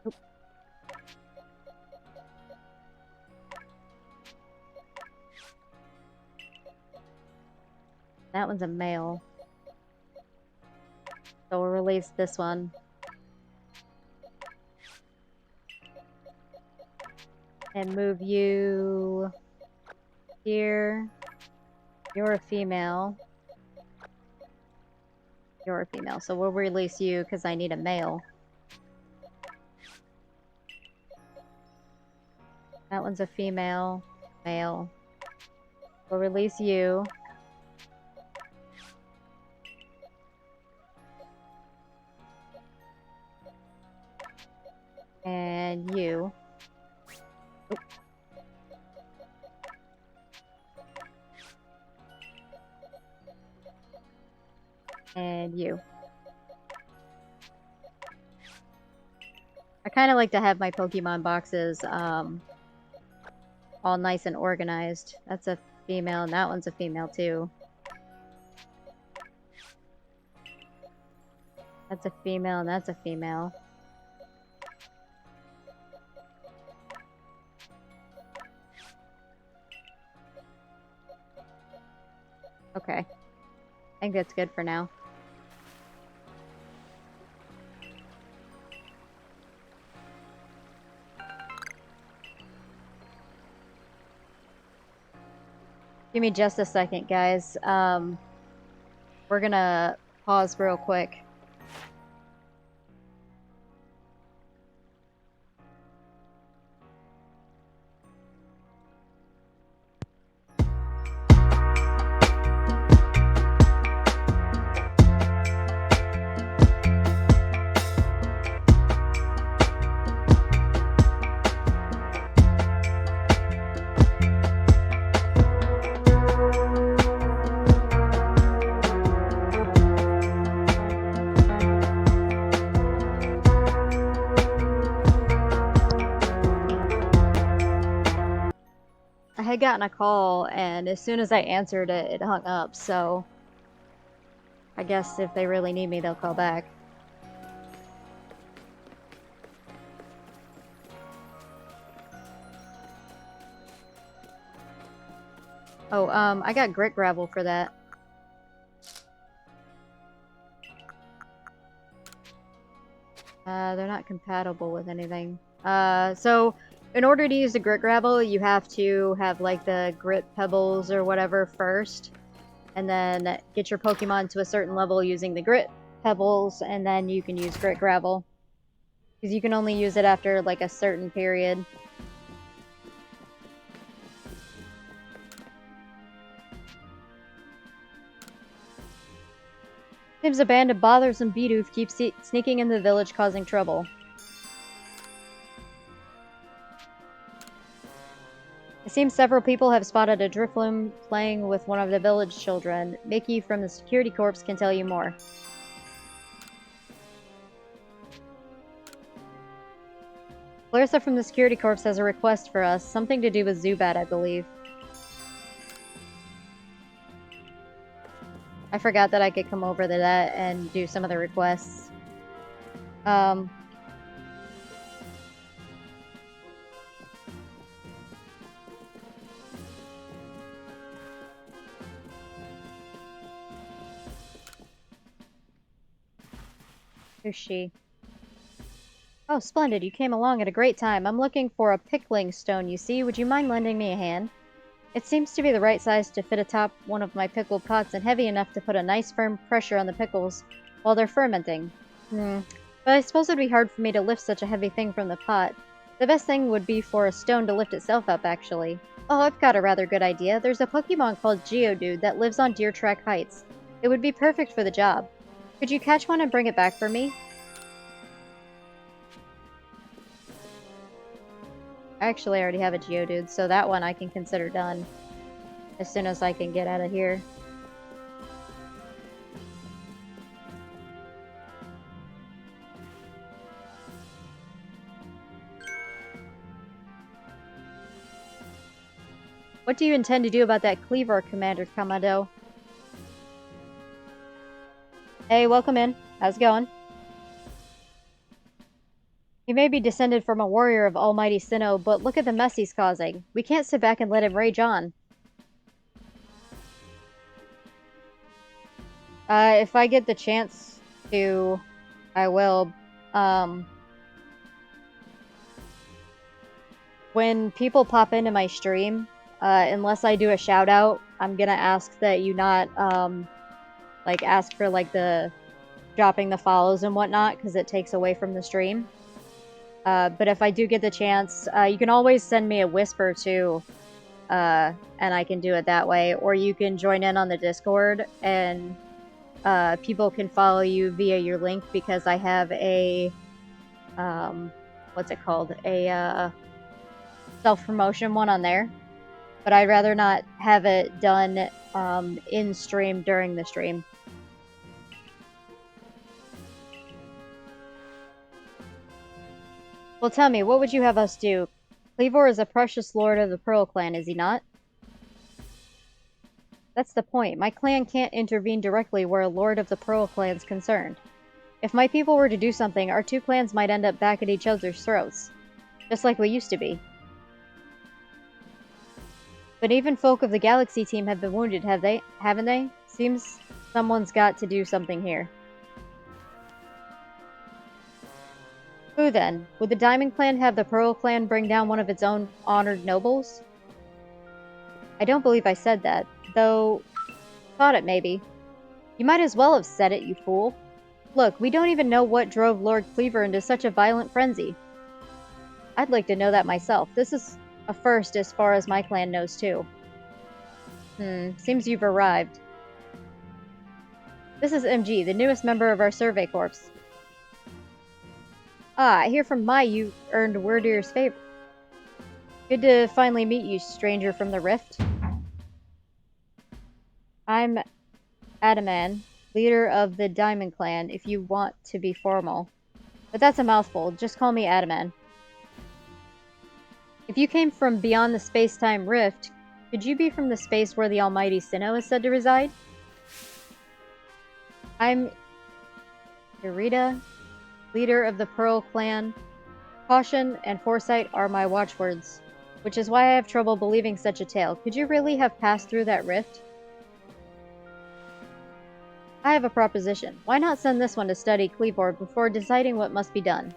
Oop. That one's a male. So we'll release this one. And move you here. You're a female. You're a female. So we'll release you because I need a male. That one's a female. Male. We'll release you. And you. Oop. And you. I kind of like to have my Pokemon boxes all nice and organized. That's a female, and that one's a female too. That's a female, and that's a female. Okay. I think that's good for now. Give me just a second, guys. We're gonna pause real quick. I had gotten a call, and as soon as I answered it, it hung up, so I guess if they really need me, they'll call back. Oh, I got grit gravel for that. They're not compatible with anything. So in order to use the grit gravel, you have to have like the grit pebbles or whatever first, and then get your Pokemon to a certain level using the grit pebbles, and then you can use grit gravel. Because you can only use it after like a certain period. Seems a band of bothersome Bidoof keeps sneaking into the village causing trouble. It seems several people have spotted a Drifloon playing with one of the village children. Mickey from the security corps can tell you more. Clarissa from the security corps has a request for us. Something to do with Zubat, I believe. I forgot that I could come over to that and do some of the requests. Who's she? Oh, splendid. You came along at a great time. I'm looking for a pickling stone, you see. Would you mind lending me a hand? It seems to be the right size to fit atop one of my pickled pots and heavy enough to put a nice firm pressure on the pickles while they're fermenting. But I suppose it'd be hard for me to lift such a heavy thing from the pot. The best thing would be for a stone to lift itself up, actually. Oh, I've got a rather good idea. There's a Pokemon called Geodude that lives on Deer Track Heights. It would be perfect for the job. Could you catch one and bring it back for me? I actually already have a Geodude, so that one I can consider done as soon as I can get out of here. What do you intend to do about that Cleaver, Commander Kamado? Hey, welcome in. How's it going? He may be descended from a warrior of Almighty Sinnoh, but look at the mess he's causing. We can't sit back and let him rage on. If I get the chance to, I will. When people pop into my stream, unless I do a shout out, I'm gonna ask that you not, like, ask for, like, the dropping the follows and whatnot, because it takes away from the stream. But if I do get the chance, you can always send me a whisper too, and I can do it that way. Or you can join in on the Discord, and people can follow you via your link, because I have a, what's it called? A self-promotion one on there. But I'd rather not have it done in stream during the stream. Well, tell me, what would you have us do? Cleavor is a precious lord of the Pearl Clan, is he not? That's the point. My clan can't intervene directly where a lord of the Pearl Clan's concerned. If my people were to do something, our two clans might end up back at each other's throats. Just like we used to be. But even folk of the Galaxy team have been wounded, haven't they? Seems someone's got to do something here. Who then? Would the Diamond Clan have the Pearl Clan bring down one of its own honored nobles? I don't believe I said that, though thought it maybe. You might as well have said it, you fool. Look, we don't even know what drove Lord Cleaver into such a violent frenzy. I'd like to know that myself. This is a first as far as my clan knows too. Seems you've arrived. This is MG, the newest member of our survey corps. Ah, I hear from Mai you earned Wordier's favor. Good to finally meet you, stranger from the Rift. I'm Adaman, leader of the Diamond Clan, if you want to be formal. But that's a mouthful, just call me Adaman. If you came from beyond the space-time rift, could you be from the space where the almighty Sinnoh is said to reside? I'm Irida, leader of the Pearl Clan. Caution and foresight are my watchwords, which is why I have trouble believing such a tale. Could you really have passed through that rift? I have a proposition. Why not send this one to study Cleavor before deciding what must be done?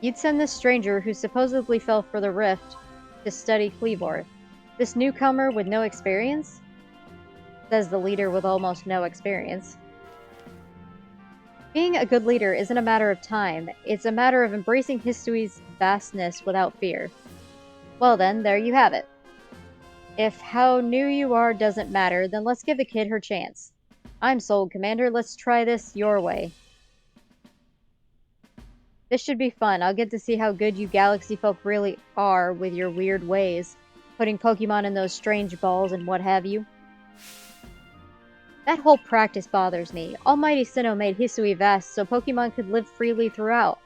You'd send this stranger who supposedly fell for the rift to study Cleavor. This newcomer with no experience? Says the leader with almost no experience. Being a good leader isn't a matter of time, it's a matter of embracing history's vastness without fear. Well then, there you have it. If how new you are doesn't matter, then let's give the kid her chance. I'm sold, Commander. Let's try this your way. This should be fun. I'll get to see how good you galaxy folk really are with your weird ways. Putting Pokemon in those strange balls and what have you. That whole practice bothers me. Almighty Sinnoh made Hisui vast so Pokemon could live freely throughout.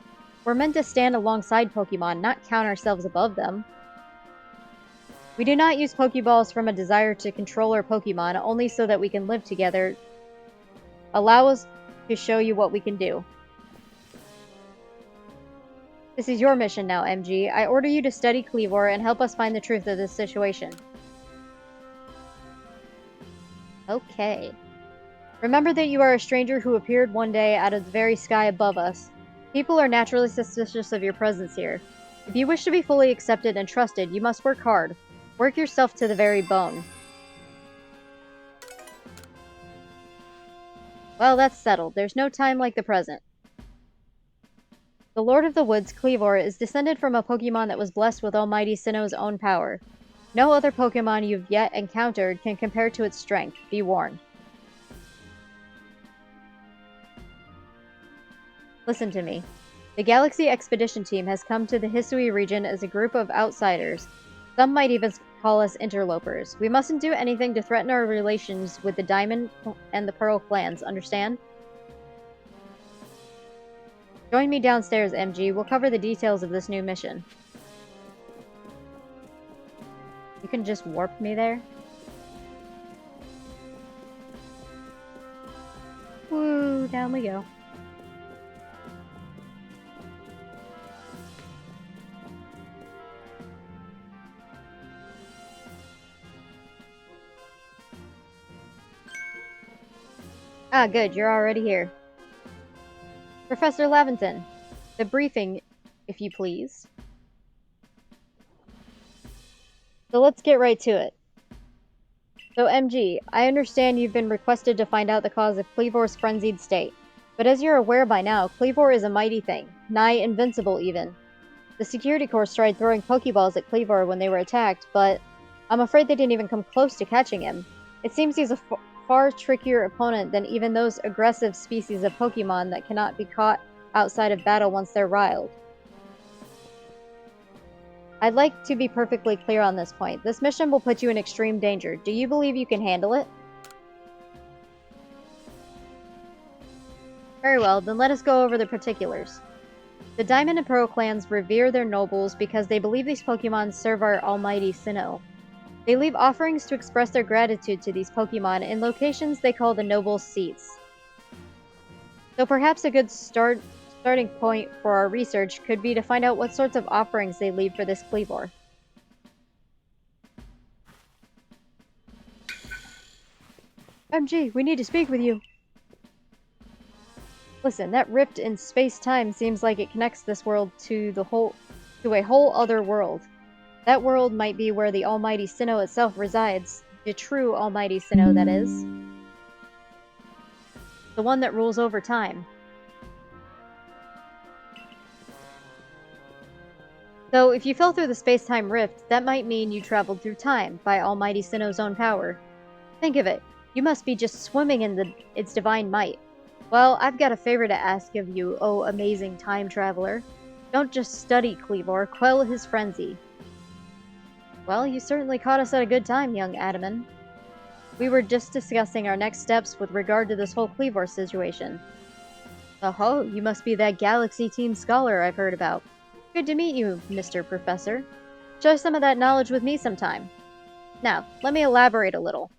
We're meant to stand alongside Pokemon, not count ourselves above them. We do not use Pokeballs from a desire to control our Pokemon, only so that we can live together. Allow us to show you what we can do. This is your mission now, MG. I order you to study Kleavor and help us find the truth of this situation. Okay. Remember that you are a stranger who appeared one day out of the very sky above us. People are naturally suspicious of your presence here. If you wish to be fully accepted and trusted, you must work hard. Work yourself to the very bone. Well, that's settled. There's no time like the present. The Lord of the Woods, Kleavor, is descended from a Pokemon that was blessed with Almighty Sinnoh's own power. No other Pokemon you've yet encountered can compare to its strength. Be warned. Listen to me. The Galaxy Expedition Team has come to the Hisui region as a group of outsiders. Some might even call us interlopers. We mustn't do anything to threaten our relations with the Diamond and the Pearl clans, understand? Join me downstairs, MG. We'll cover the details of this new mission. You can just warp me there? Woo, down we go. Ah, good, you're already here. Professor Laventon, the briefing, if you please. So let's get right to it. So MG, I understand you've been requested to find out the cause of Kleavor's frenzied state. But as you're aware by now, Kleavor is a mighty thing, nigh invincible even. The security corps tried throwing Pokeballs at Kleavor when they were attacked, but I'm afraid they didn't even come close to catching him. It seems he's a far trickier opponent than even those aggressive species of Pokemon that cannot be caught outside of battle once they're riled. I'd like to be perfectly clear on this point. This mission will put you in extreme danger. Do you believe you can handle it? Very well, then let us go over the particulars. The Diamond and Pearl clans revere their nobles because they believe these Pokemon serve our almighty Sinnoh. They leave offerings to express their gratitude to these Pokemon in locations they call the Noble Seats. So perhaps a good starting point for our research could be to find out what sorts of offerings they leave for this Kleavor. MG, we need to speak with you. Listen, that rift in space-time seems like it connects this world to a whole other world. That world might be where the almighty Sinnoh itself resides. The true almighty Sinnoh, that is. The one that rules over time. So, if you fell through the space-time rift, that might mean you traveled through time, by almighty Sinnoh's own power. Think of it. You must be just swimming in its divine might. Well, I've got a favor to ask of you, oh amazing time traveler. Don't just study Kleavor, quell his frenzy. Well, you certainly caught us at a good time, young Adaman. We were just discussing our next steps with regard to this whole Kleavor situation. Oh, you must be that Galaxy Team scholar I've heard about. Good to meet you, Mr. Professor. Share some of that knowledge with me sometime. Now, let me elaborate a little.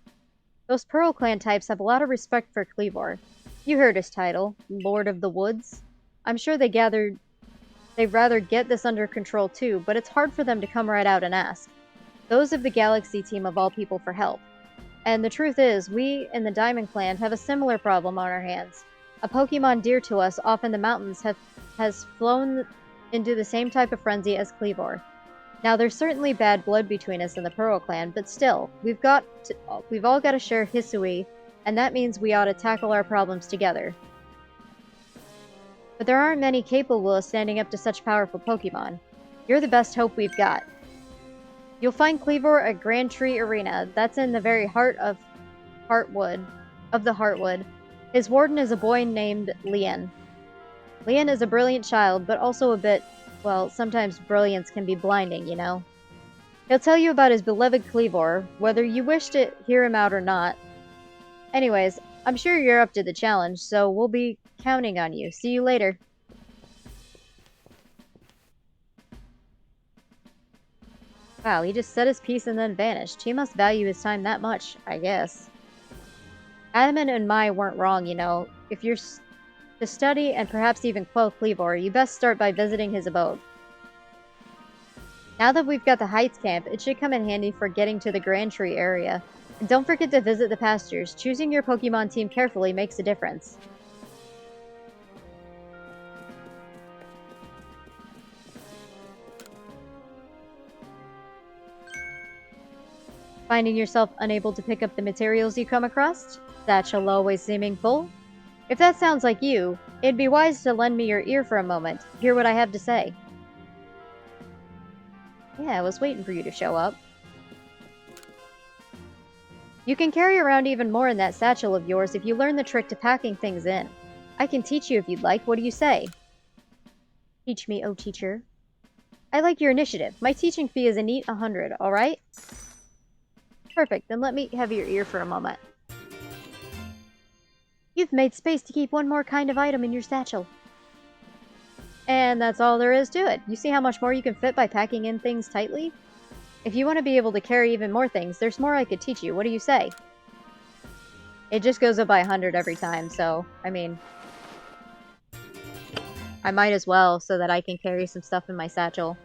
Those Pearl Clan types have a lot of respect for Kleavor. You heard his title, Lord of the Woods. I'm sure they'd rather get this under control too, but it's hard for them to come right out and ask. Those of the Galaxy Team of all people for help. And the truth is, we in the Diamond Clan have a similar problem on our hands. A Pokemon dear to us off in the mountains has flown into the same type of frenzy as Kleavor. Now, there's certainly bad blood between us and the Pearl Clan, but still, we've all got to share Hisui, and that means we ought to tackle our problems together. But there aren't many capable of standing up to such powerful Pokemon. You're the best hope we've got. You'll find Kleavor at Grand Tree Arena. That's in the very heart of the Heartwood. His warden is a boy named Lian. Leon is a brilliant child, but also a bit, well, sometimes brilliance can be blinding, you know? He'll tell you about his beloved Cleavor, whether you wish to hear him out or not. Anyways, I'm sure you're up to the challenge, so we'll be counting on you. See you later. Wow, he just said his piece and then vanished. He must value his time that much, I guess. Adamant and Mai weren't wrong, you know. If you're to study and perhaps even quell Cleavor, you best start by visiting his abode. Now that we've got the Heights camp, it should come in handy for getting to the Grand Tree area. And don't forget to visit the pastures. Choosing your Pokemon team carefully makes a difference. Finding yourself unable to pick up the materials you come across? Satchel always seeming full? If that sounds like you, it'd be wise to lend me your ear for a moment. Hear what I have to say. Yeah, I was waiting for you to show up. You can carry around even more in that satchel of yours if you learn the trick to packing things in. I can teach you if you'd like. What do you say? Teach me, oh teacher. I like your initiative. My teaching fee is a neat 100, alright? Perfect, then let me have your ear for a moment. You've made space to keep one more kind of item in your satchel. And that's all there is to it. You see how much more you can fit by packing in things tightly? If you want to be able to carry even more things, there's more I could teach you. What do you say? It just goes up by 100 every time, so, I mean... I might as well, so that I can carry some stuff in my satchel.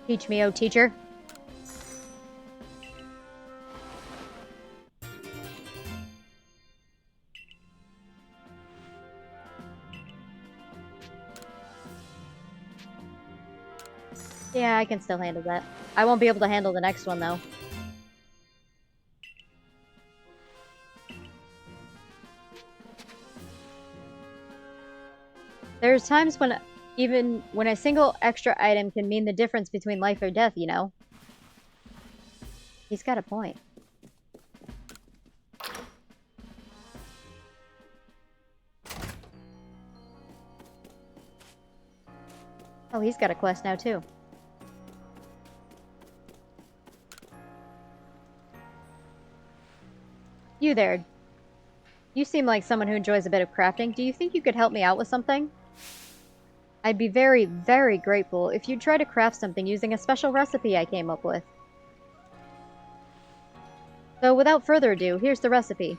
Teach me, oh teacher. Yeah, I can still handle that. I won't be able to handle the next one, though. There's times when even when a single extra item can mean the difference between life or death, you know? He's got a point. Oh, he's got a quest now, too. You there. You seem like someone who enjoys a bit of crafting. Do you think you could help me out with something? I'd be very, very grateful if you'd try to craft something using a special recipe I came up with. So without further ado, here's the recipe.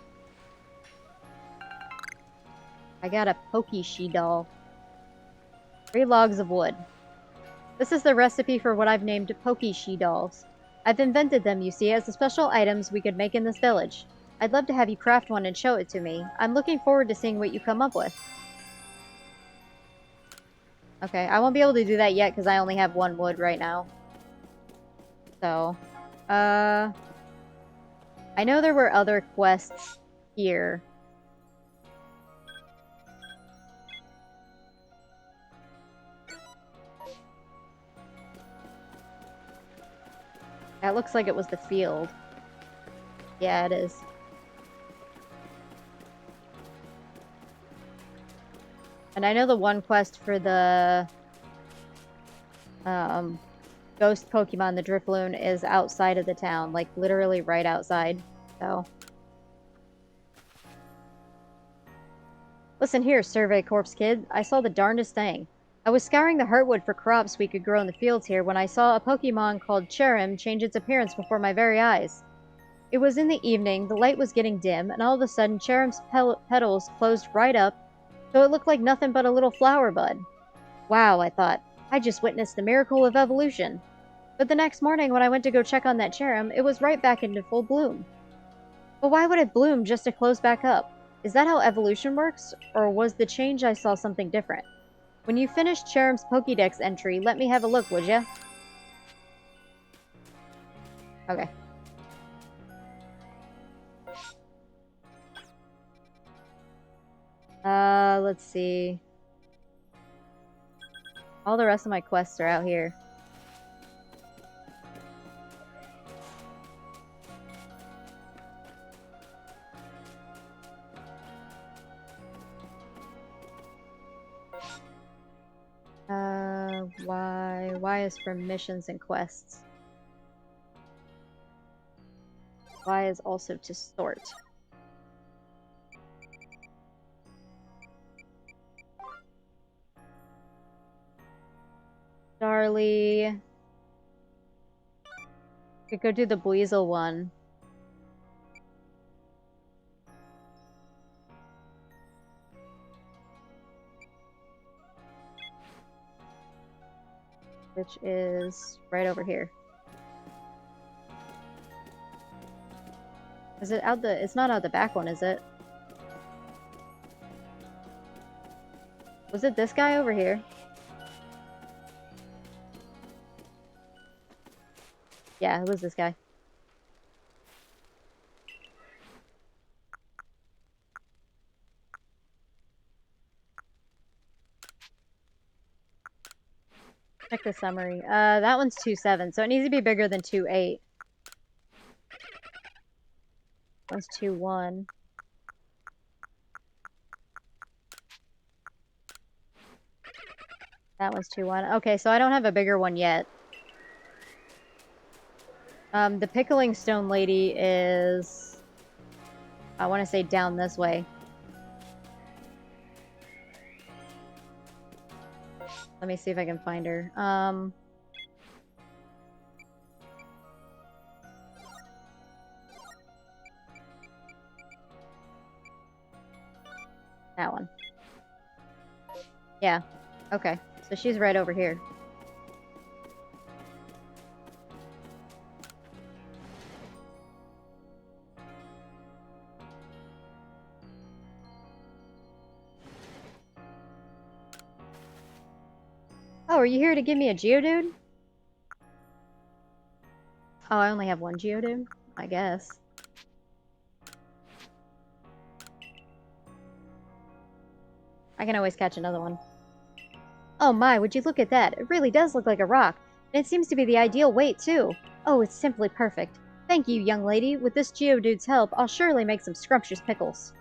I got a Pokeshe doll. 3 logs of wood. This is the recipe for what I've named Pokeshe dolls. I've invented them, you see, as the special items we could make in this village. I'd love to have you craft one and show it to me. I'm looking forward to seeing what you come up with. Okay, I won't be able to do that yet because I only have 1 wood right now. So, I know there were other quests here. That looks like it was the field. Yeah, it is. And I know the one quest for the ghost Pokemon, the Drifloon, is outside of the town. Like, literally right outside. So... Listen here, Survey Corpse Kid. I saw the darndest thing. I was scouring the heartwood for crops we could grow in the fields here when I saw a Pokemon called Cherrim change its appearance before my very eyes. It was in the evening, the light was getting dim, and all of a sudden Cherim's petals closed right up, so it looked like nothing but a little flower bud. Wow, I thought. I just witnessed the miracle of evolution. But the next morning when I went to go check on that Cherim, it was right back into full bloom. But why would it bloom just to close back up? Is that how evolution works, or was the change I saw something different? When you finish Cherim's Pokédex entry, let me have a look, would ya? Okay. Let's see. All the rest of my quests are out here. Y is for missions and quests. Y is also to sort. Darlie. Could go do the Buizel one. Which is right over here. Is it out the... It's not out the back one, is it? Was it this guy over here? Yeah, it was this guy. Check the summary. That one's 2.7, so it needs to be bigger than 2.8. One's 2.1. That one's 2.1. Okay, so I don't have a bigger one yet. The Pickling Stone Lady is... I want to say down this way. Let me see if I can find her. That one. Yeah. Okay. So she's right over here. Oh, are you here to give me a Geodude? Oh, I only have one Geodude? I guess. I can always catch another one. Oh my, would you look at that? It really does look like a rock. And it seems to be the ideal weight, too. Oh, it's simply perfect. Thank you, young lady. With this Geodude's help, I'll surely make some scrumptious pickles.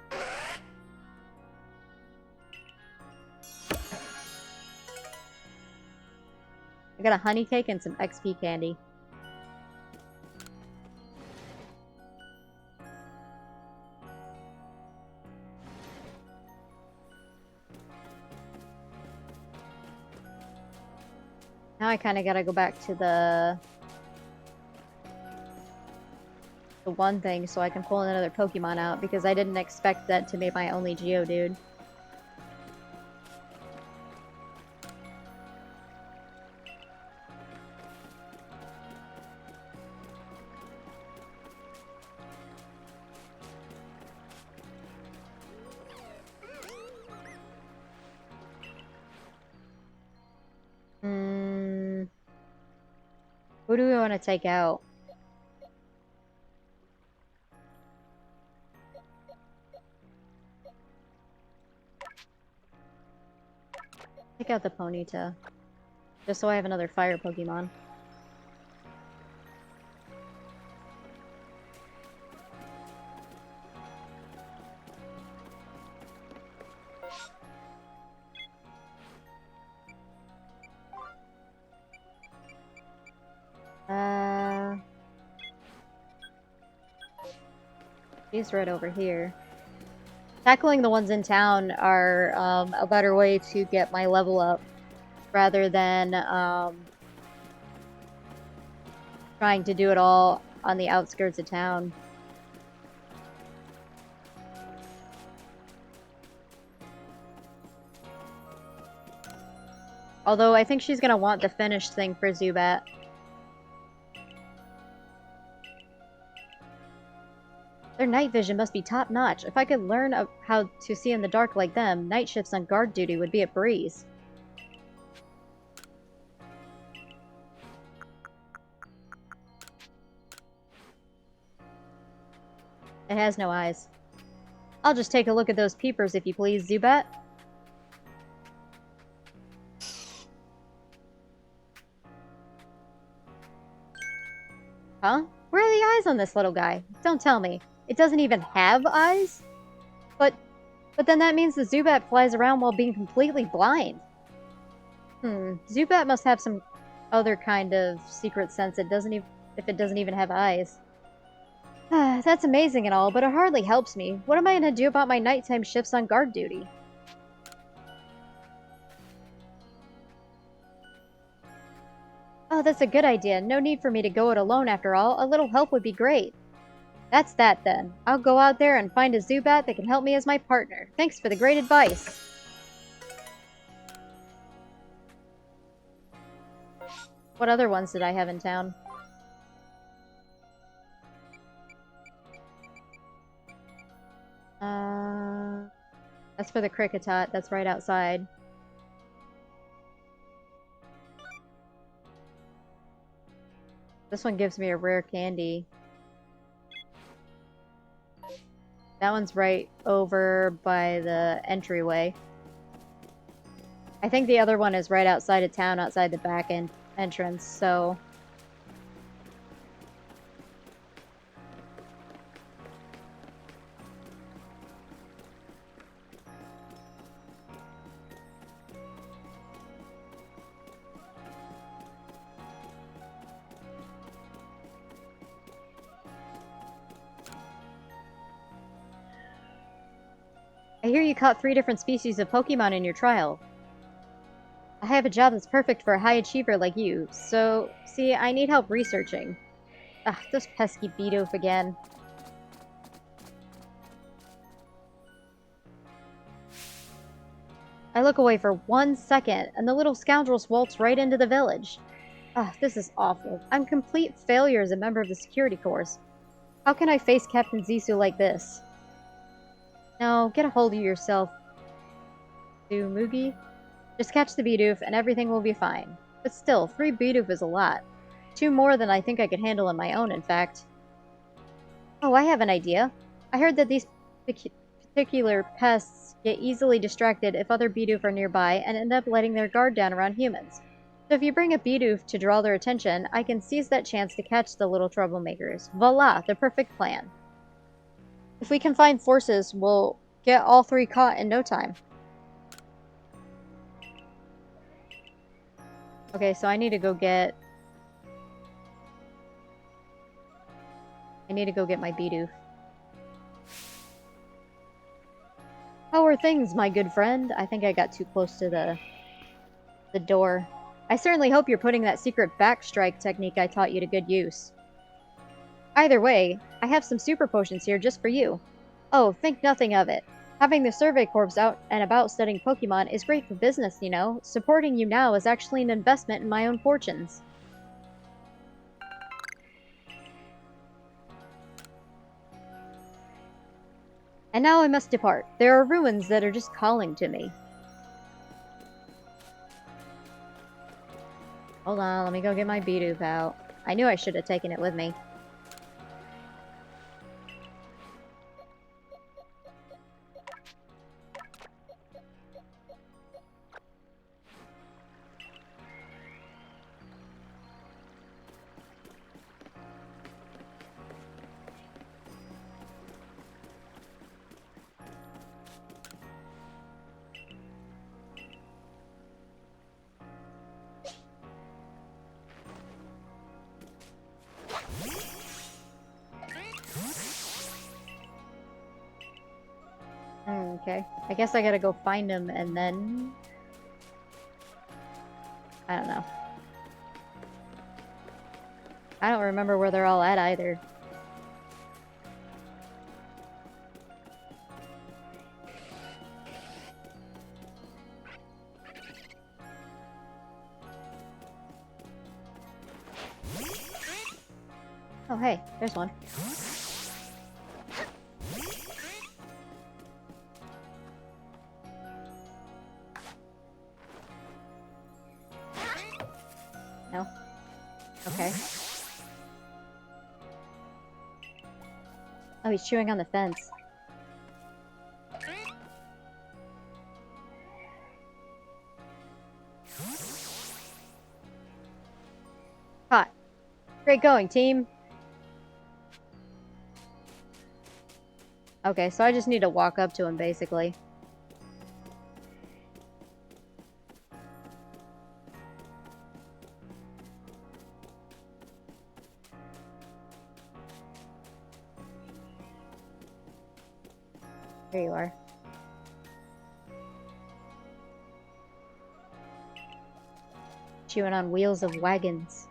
I got a honey cake and some XP candy. Now I kind of gotta go back to the one thing so I can pull another Pokemon out, because I didn't expect that to be my only Geodude. Who do we want to take out? Take out the Ponyta. Just so I have another fire Pokemon. She's right over here. Tackling the ones in town are a better way to get my level up, rather than trying to do it all on the outskirts of town. Although I think she's gonna want the finished thing for Zubat. Their night vision must be top-notch. If I could learn how to see in the dark like them, night shifts on guard duty would be a breeze. It has no eyes. I'll just take a look at those peepers if you please, Zubat. are the eyes on this little guy? Don't tell me. It doesn't even have eyes? But then that means the Zubat flies around while being completely blind. Zubat must have some other kind of secret sense if it doesn't even have eyes. That's amazing and all, but it hardly helps me. What am I gonna do about my nighttime shifts on guard duty? Oh, that's a good idea. No need for me to go it alone after all. A little help would be great. That's that then. I'll go out there and find a Zubat that can help me as my partner. Thanks for the great advice. What other ones did I have in town? That's for the Kricketot. That's right outside. This one gives me a rare candy. That one's right over by the entryway. I think the other one is right outside of town, outside the back entrance, so... I hear you caught 3 different species of Pokemon in your trial. I have a job that's perfect for a high achiever like you, so, see, I need help researching. Ugh, this pesky Bidoof again. I look away for 1 second, and the little scoundrels waltz right into the village. Ugh, this is awful. I'm a complete failure as a member of the security force. How can I face Captain Zisu like this? No, get a hold of yourself, Mugi. Just catch the Bidoof and everything will be fine. But still, 3 Bidoof is a lot. 2 more than I think I could handle on my own, in fact. Oh, I have an idea. I heard that these particular pests get easily distracted if other Bidoof are nearby and end up letting their guard down around humans. So if you bring a Bidoof to draw their attention, I can seize that chance to catch the little troublemakers. Voila, the perfect plan. If we can find forces, we'll get all 3 caught in no time. Okay, so I need to go get my Bidoof. How are things, my good friend? I think I got too close to the door. I certainly hope you're putting that secret backstrike technique I taught you to good use. Either way, I have some super potions here just for you. Oh, think nothing of it. Having the Survey Corps out and about studying Pokemon is great for business, you know. Supporting you now is actually an investment in my own fortunes. And now I must depart. There are ruins that are just calling to me. Hold on, let me go get my Bidoof out. I knew I should have taken it with me. Okay. I guess I gotta go find him and then... I don't know. I don't remember where they're all at either. Oh, hey, there's one. No? Okay. Oh, he's chewing on the fence. Caught. Great going, team. Okay, so I just need to walk up to him, basically. There you are. Chewing on wheels of wagons.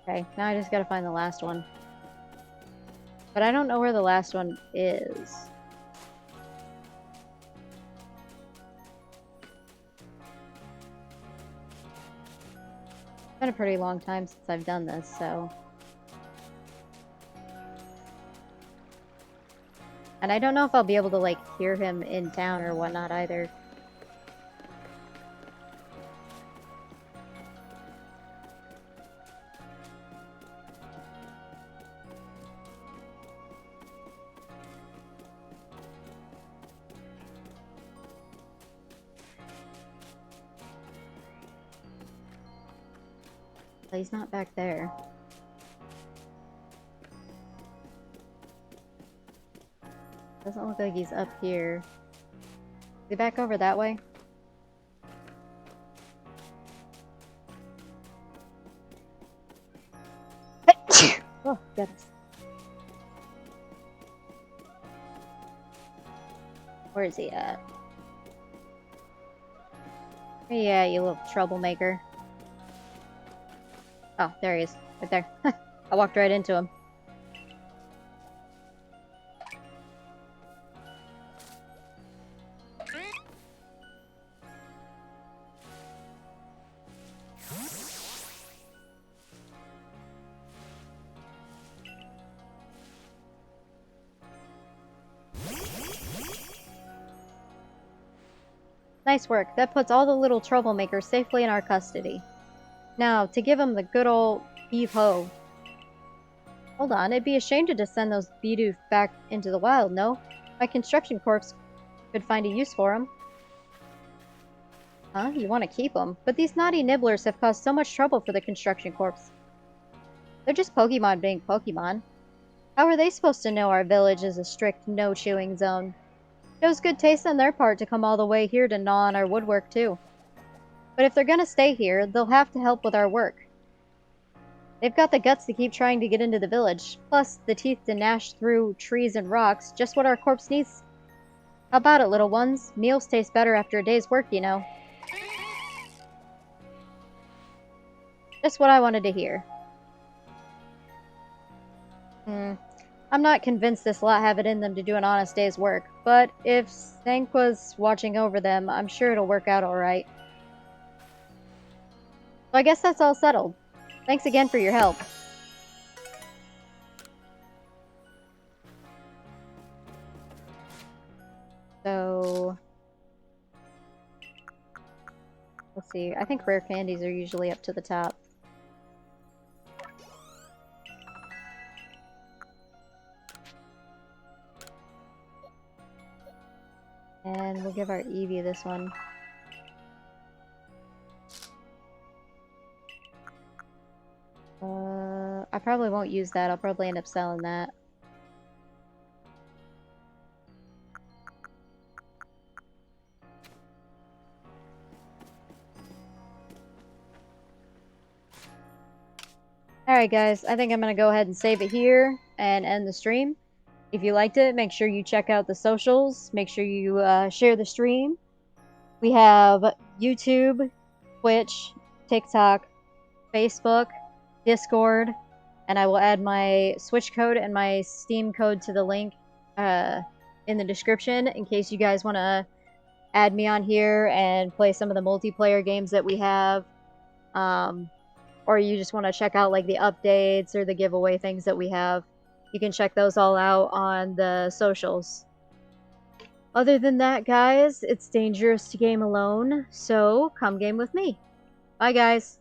Okay, now I just gotta find the last one. But I don't know where the last one is. It's been a pretty long time since I've done this, so... And I don't know if I'll be able to, like, hear him in town or whatnot either. But he's not back there. Doesn't look like he's up here. Is he back over that way? Oh, goodness. Where is he at? Yeah, you little troublemaker. Oh, there he is. Right there. I walked right into him. Nice work. That puts all the little troublemakers safely in our custody. Now, to give them the good old heave-ho. Hold on, it'd be a shame to just send those Bidoof back into the wild, no? My construction corps could find a use for them. Huh? You want to keep them? But these naughty nibblers have caused so much trouble for the construction corps. They're just Pokemon being Pokemon. How are they supposed to know our village is a strict no-chewing zone? Shows good taste on their part to come all the way here to gnaw on our woodwork, too. But if they're gonna stay here, they'll have to help with our work. They've got the guts to keep trying to get into the village, plus the teeth to gnash through trees and rocks, just what our corpse needs. How about it, little ones? Meals taste better after a day's work, you know. Just what I wanted to hear. I'm not convinced this lot have it in them to do an honest day's work, but if Sanqua's watching over them, I'm sure it'll work out alright. So I guess that's all settled. Thanks again for your help. So... let's see, I think rare candies are usually up to the top. And we'll give our Eevee this one. I probably won't use that. I'll probably end up selling that. Alright guys, I think I'm going to go ahead and save it here and end the stream. If you liked it, make sure you check out the socials. Make sure you share the stream. We have YouTube, Twitch, TikTok, Facebook, Discord, and I will add my Switch code and my Steam code to the link in the description in case you guys want to add me on here and play some of the multiplayer games that we have. Or you just want to check out like the updates or the giveaway things that we have. You can check those all out on the socials. Other than that, guys, it's dangerous to game alone, so come game with me. Bye, guys.